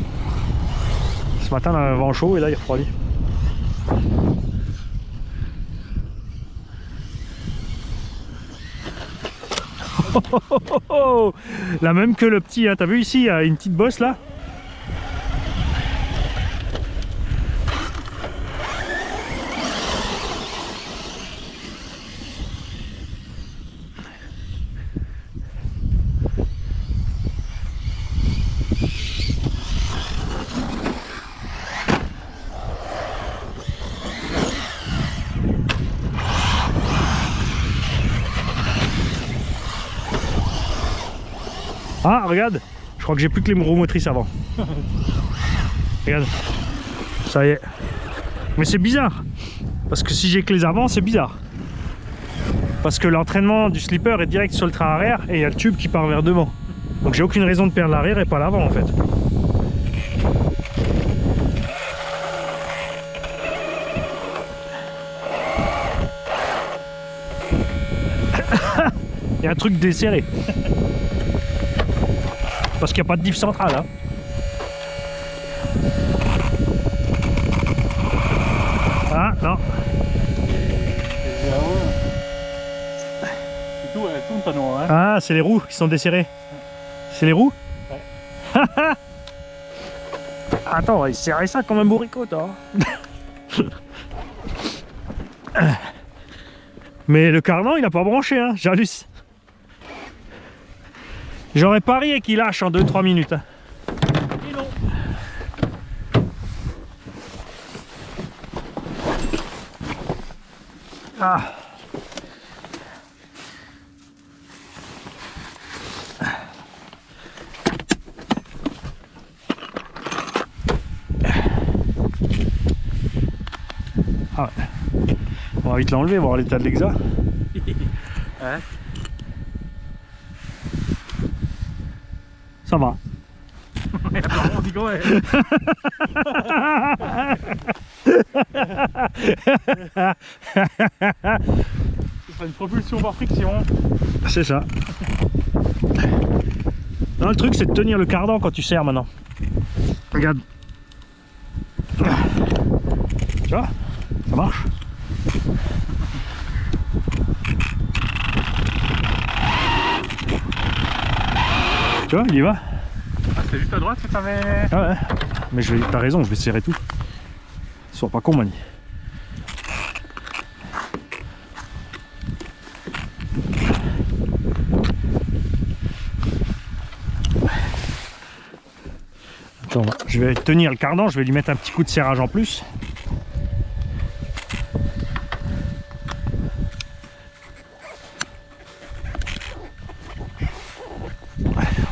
[SPEAKER 1] Ce matin, on a un vent chaud et là, il refroidit. La même que le petit, hein. T'as vu ici, il y a une petite bosse là. Ah, regarde, je crois que j'ai plus que les roues motrices avant. Regarde, ça y est. Mais c'est bizarre, parce que si j'ai que les avant, c'est bizarre. Parce que l'entraînement du slipper est direct sur le train arrière et il y a le tube qui part vers devant. Donc j'ai aucune raison de perdre l'arrière et pas l'avant en fait. Il y a un truc desserré. Parce qu'il n'y a pas de diff centrale. Hein. Ah non.
[SPEAKER 2] C'est tout, elle tourne ta noix. Hein.
[SPEAKER 1] Ah, c'est les roues qui sont desserrées. C'est les roues?
[SPEAKER 2] Ouais.
[SPEAKER 1] Attends, on va serrer ça comme un bourricot, toi. Mais le cardan, il n'a pas branché, hein, j'hallucine. J'aurais parié qu'il lâche en 2-3 minutes. Hein.
[SPEAKER 2] Et non.
[SPEAKER 1] Ah. Ah ouais. On va vite l'enlever, voir l'état de l'exa.
[SPEAKER 2] Ouais.
[SPEAKER 1] Ça va.
[SPEAKER 2] On dit quoi, ouais. C'est une propulsion par friction.
[SPEAKER 1] C'est ça. Non, le truc c'est de tenir le cardan quand tu serres maintenant. Regarde. Tu vois? Ça marche. Tu vois, il y va.
[SPEAKER 2] Ah, c'est juste à droite que t'avais.
[SPEAKER 1] Ah ouais. Mais t'as raison, je vais serrer tout. Sois pas con, Mani. Attends, je vais tenir le cardan, je vais lui mettre un petit coup de serrage en plus.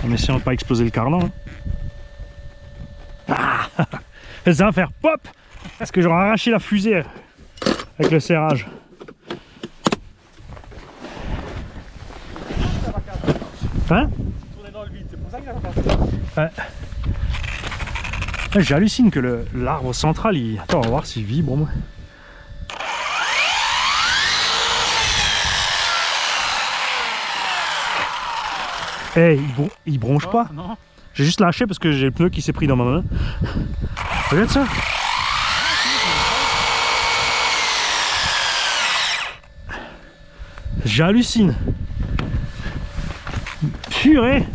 [SPEAKER 1] En essayant de pas exploser le cardan. Ah, ça va faire pop parce que j'aurais arraché la fusée avec le serrage. Hein?
[SPEAKER 2] Tourner dans le vide, c'est pour ça que ça va pas.
[SPEAKER 1] Ouais. J'hallucine que l'arbre central, il... Attends, on va voir s'il vibre. Moi. Eh, il bronche pas.
[SPEAKER 2] Non.
[SPEAKER 1] J'ai juste lâché parce que j'ai le pneu qui s'est pris dans ma main. Regarde ça. J'hallucine. Purée.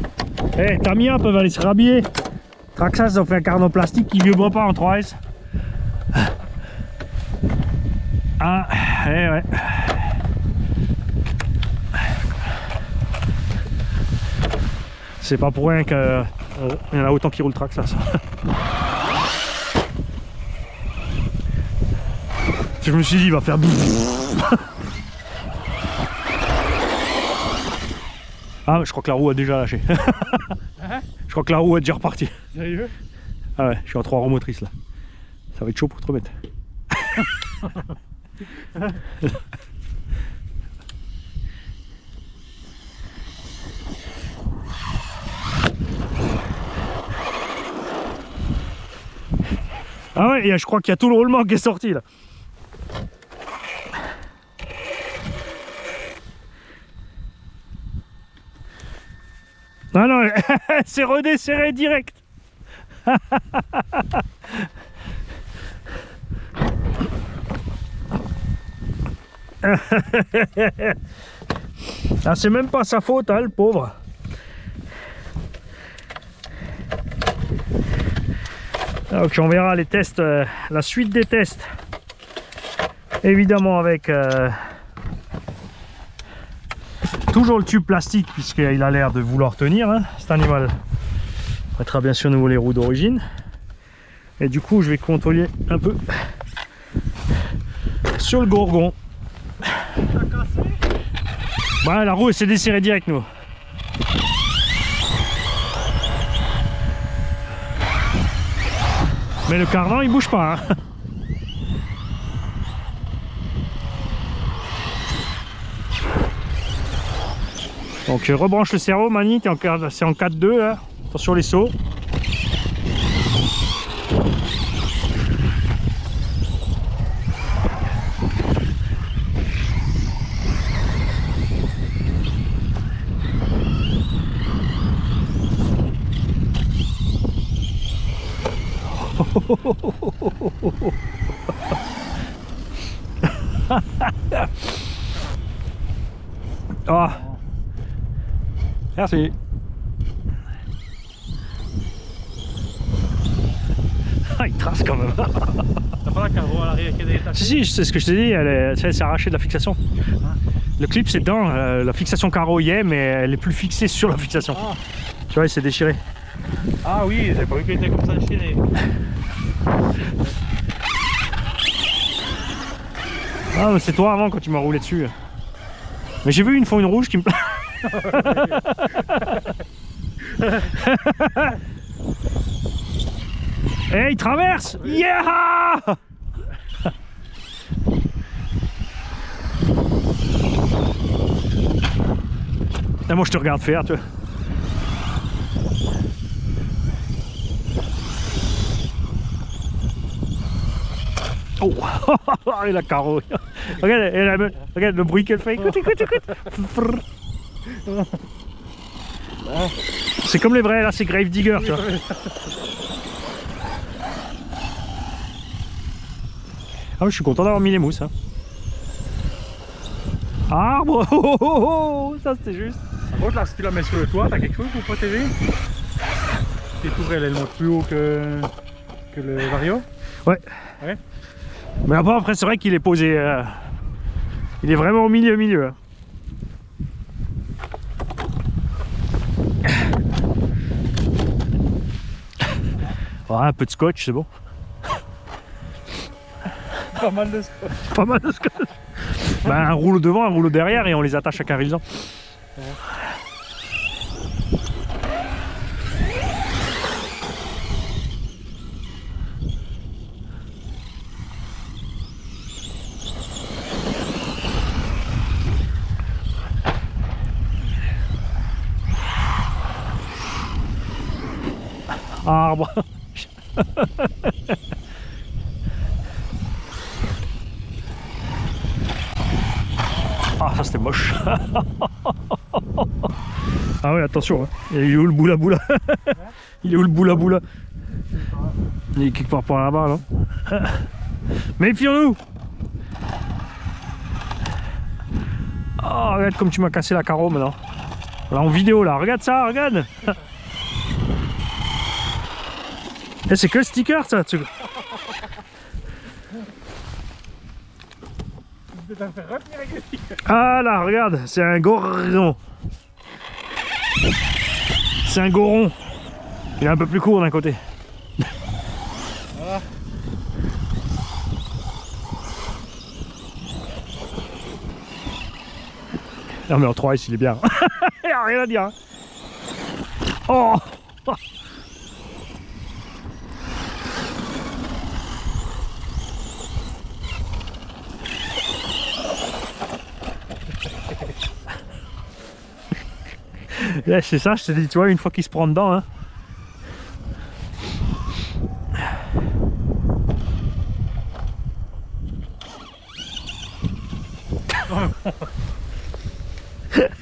[SPEAKER 1] Eh, Tamiya peuvent aller se rhabiller. Traxxas, ça fait un cardan plastique qui vibre pas en 3S. Ah, eh ouais. C'est pas pour rien qu'il y en a autant qui roulent Traxxas. Je me suis dit, il va faire... Ah, je crois que la roue a déjà lâché. Je crois que la roue est déjà repartie.
[SPEAKER 2] Sérieux?
[SPEAKER 1] Ah ouais, je suis en 3 roues motrices là. Ça va être chaud pour te remettre. Ah ouais, et je crois qu'il y a tout le roulement qui est sorti là. Ah non, c'est redesserré direct. Ah, c'est même pas sa faute, hein, le pauvre. Donc on verra les tests, la suite des tests. Évidemment avec toujours le tube plastique puisqu'il a l'air de vouloir tenir, hein, cet animal. On mettra bien sûr nouveau les roues d'origine. Et du coup je vais contrôler un peu sur le gourgon. Ouais, la roue s'est desserrée direct nous. Mais le cardan il bouge pas. Hein. Donc rebranche le servo, Mani, c'est en 4-2, hein. Attention les sauts. Oh. Merci. Ah, il trace quand même.
[SPEAKER 2] T'as pas la carreau à l'arrière qui est détaché?
[SPEAKER 1] Si, c'est ce que je t'ai dit, elle s'est arrachée de la fixation. Le clip c'est dedans, la fixation carreau y est, mais elle est plus fixée sur la fixation.
[SPEAKER 2] Ah.
[SPEAKER 1] Tu vois, il s'est déchiré.
[SPEAKER 2] Ah oui, j'ai pas vu qu'elle était comme ça déchirée.
[SPEAKER 1] Ah, mais c'est toi avant quand tu m'as roulé dessus. Mais j'ai vu une fois une rouge qui me... Eh, il traverse! Yeah! Et moi je te regarde faire, tu vois. Oh! Allez, la carreau! Regarde, regarde le bruit qu'elle fait. Écoute, écoute, écoute! C'est comme les vrais, là c'est Grave Digger, tu vois. Ah, je suis content d'avoir mis les mousses. Hein. Arbre! Oh, oh, oh, oh, ça c'était juste.
[SPEAKER 2] Par contre, là, si tu la mets sur le toit, t'as quelque chose pour protéger? Tes tours, elle monte plus haut que le Vario?
[SPEAKER 1] Ouais.
[SPEAKER 2] Ouais.
[SPEAKER 1] Mais après c'est vrai qu'il est posé. Il est vraiment au milieu. Hein. Oh, un peu de scotch, c'est bon.
[SPEAKER 2] Pas mal de scotch.
[SPEAKER 1] Pas mal de scotch. Ben, un rouleau devant, un rouleau derrière et on les attache à carré-dedans.
[SPEAKER 2] Ouais.
[SPEAKER 1] Arbre. Ah, ça c'était moche. Ah ouais, attention, hein. Il est où le boula boula? Il est où le boula boula? Il est quelque part par là-bas, là. Méfions-nous. Oh, regarde comme tu m'as cassé la carreau maintenant. Là en vidéo là, regarde ça, regarde. Eh, c'est que le sticker ça. Ah là, regarde, c'est un goron. C'est un goron. Il est un peu plus court d'un côté.
[SPEAKER 2] Voilà.
[SPEAKER 1] Non mais en 3S il est bien. Il n'y a rien à dire. Oh. Là, c'est ça, je te dis, tu vois, une fois qu'il se prend dedans, hein.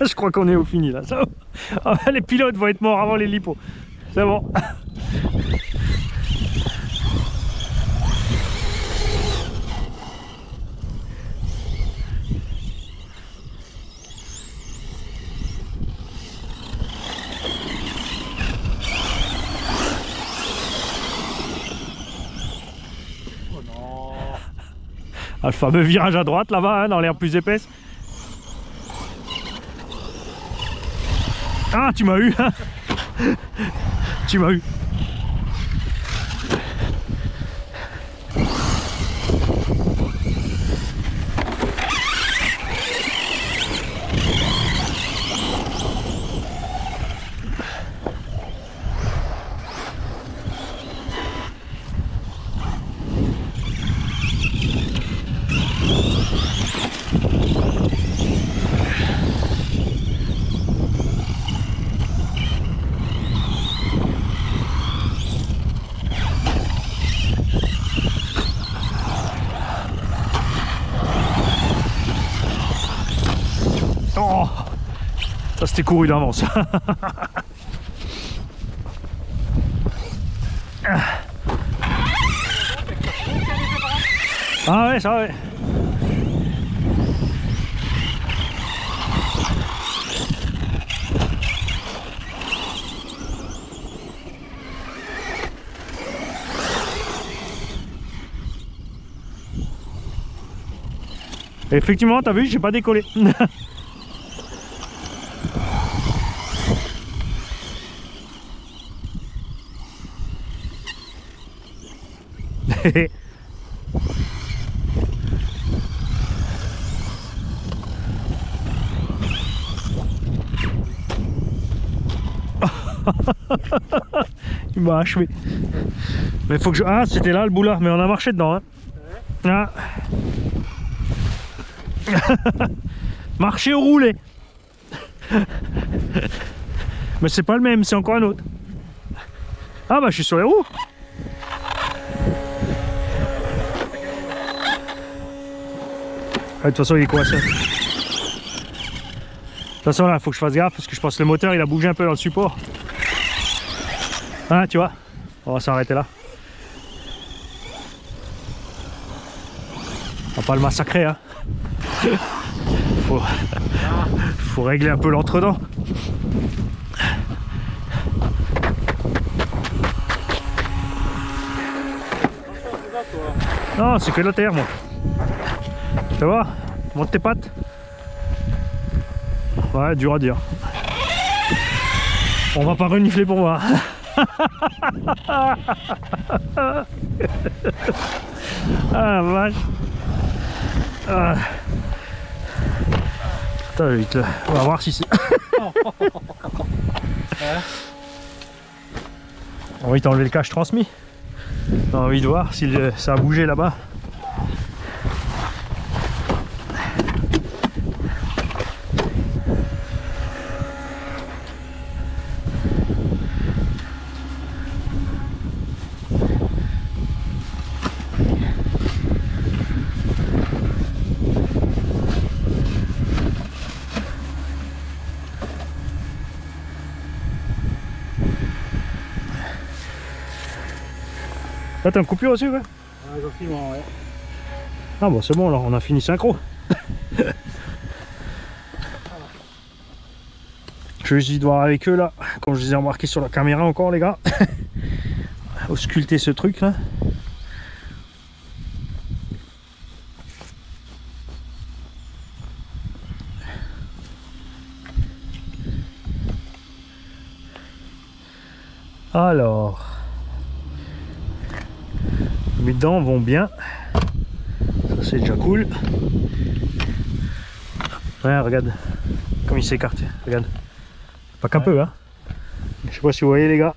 [SPEAKER 1] Je crois qu'on est au fini là. Ça... Oh, les pilotes vont être morts avant les lipos. C'est bon. Ah, le fameux virage à droite là-bas, hein, dans l'air plus épaisse. Ah, tu m'as eu, hein. Tu m'as eu. Oh, ça c'était couru d'avance. Ah ouais, ça ouais. Effectivement, t'as vu, j'ai pas décollé. Il m'a achevé. Mais faut que je... Ah, c'était là le boulard, mais on a marché dedans. Hein. Ah. Marcher ou rouler. Mais c'est pas le même, c'est encore un autre. Ah bah je suis sur les roues. Ah, de toute façon il est coincé. De toute façon là, faut que je fasse gaffe parce que je pense que le moteur il a bougé un peu dans le support. Ah tu vois, on va s'arrêter là. On va pas le massacrer hein. Faut régler un peu l'entre-dents. Non, c'est que la terre moi. Ça va? Monte tes pattes. Ouais, dur à dire. On va pas renifler pour voir. Ah vache. Ah. Putain, vite là. On va voir si c'est... On va t'enlever le cache transmis. On a envie de voir si ça a bougé là-bas. Là t'as une coupure aussi ouais?
[SPEAKER 2] Ouais, gentiment, ouais.
[SPEAKER 1] Ah bon c'est bon alors, on a fini synchro. Je vais juste voir avec eux là, comme je les ai remarqués sur la caméra encore les gars. Ausculter ce truc là. Alors... Mes dents vont bien, ça c'est déjà cool. Ouais, regarde comme il s'écarte, regarde. Pas qu'un peu, hein. Je sais pas si vous voyez les gars.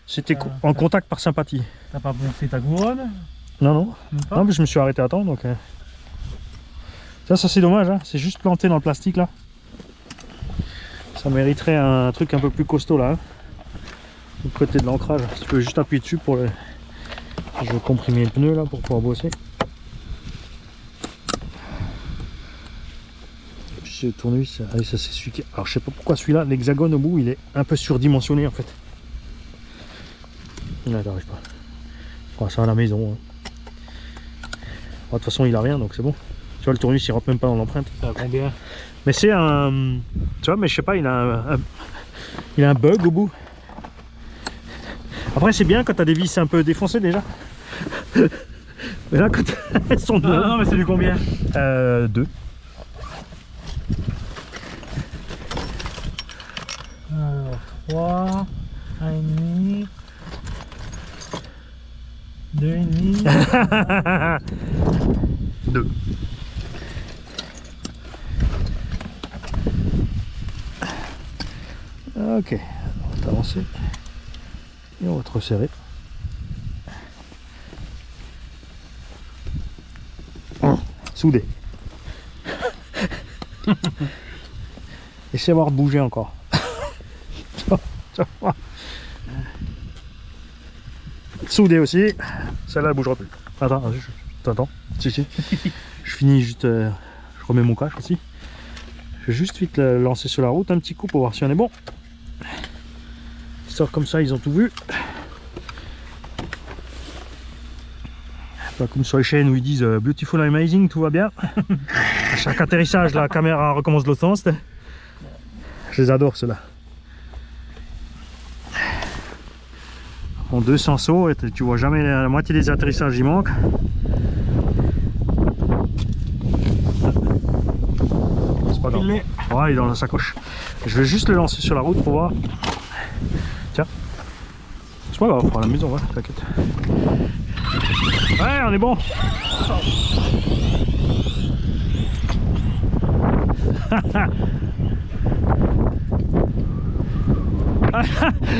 [SPEAKER 1] C'était en contact par sympathie.
[SPEAKER 2] T'as pas bouffé ta couronne?
[SPEAKER 1] Non, non. Non, mais je me suis arrêté à temps donc. Ça c'est dommage, hein. C'est juste planté dans le plastique là. Ça mériterait un truc un peu plus costaud là. Hein. Du côté de l'ancrage, si tu peux juste appuyer dessus pour le. Je vais comprimer le pneu là pour pouvoir bosser. Et puis ce tournevis, allez, ça c'est celui qui... Alors je sais pas pourquoi celui-là, l'hexagone au bout, il est un peu surdimensionné en fait. Là t'arrives pas. On fera ça à la maison. Hein. Bon, de toute façon il a rien donc c'est bon. Tu vois le tournevis il rentre même pas dans l'empreinte.
[SPEAKER 2] Ça a combien?
[SPEAKER 1] Mais c'est un... Tu vois mais je sais pas, il a un bug au bout. Après c'est bien quand t'as des vis un peu défoncées déjà. Mais là quand elles sont neuves.
[SPEAKER 2] Non mais c'est du combien?
[SPEAKER 1] 2.
[SPEAKER 2] Alors 3, 1,5, 2,5.
[SPEAKER 1] 2. Ok, on va avancer. Et on va te resserrer. Soudé. Essaye d'avoir bougé encore. Soudé aussi. Celle-là elle bougera plus. Attends, attends. Si. Je finis juste. Je remets mon cache aussi. Je vais juste vite le lancer sur la route un petit coup pour voir si on est bon. Histoire comme ça ils ont tout vu. Pas comme sur les chaînes où ils disent beautiful and amazing, tout va bien. À chaque atterrissage la caméra recommence de l'autre sens. Je les adore ceux-là. En 200 sauts et tu vois jamais la moitié des atterrissages, il manque. attends.
[SPEAKER 2] Il l'est.
[SPEAKER 1] Ouais, il est dans la sacoche. Je vais juste le lancer sur la route pour voir. Tiens. C'est pas grave, on fera à la maison, ouais, t'inquiète. Ouais, on est bon.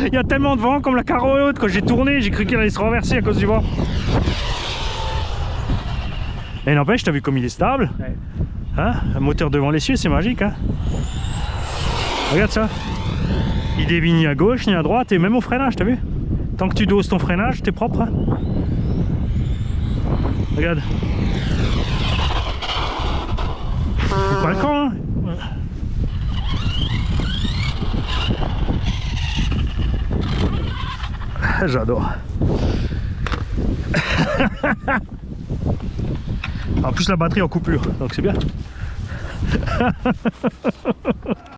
[SPEAKER 1] Il y a tellement de vent comme la carreau est haute. Quand j'ai tourné, j'ai cru qu'il allait se renverser à cause du vent. Et n'empêche, t'as vu comme il est stable.
[SPEAKER 2] Ouais.
[SPEAKER 1] Hein, un moteur devant l'essieu, c'est magique. Hein, regarde ça. Il dévie ni à gauche ni à droite et même au freinage, t'as vu? Tant que tu doses ton freinage, t'es propre. Hein, regarde. C'est pas le camp, hein. J'adore. En plus la batterie en coupure, donc c'est bien.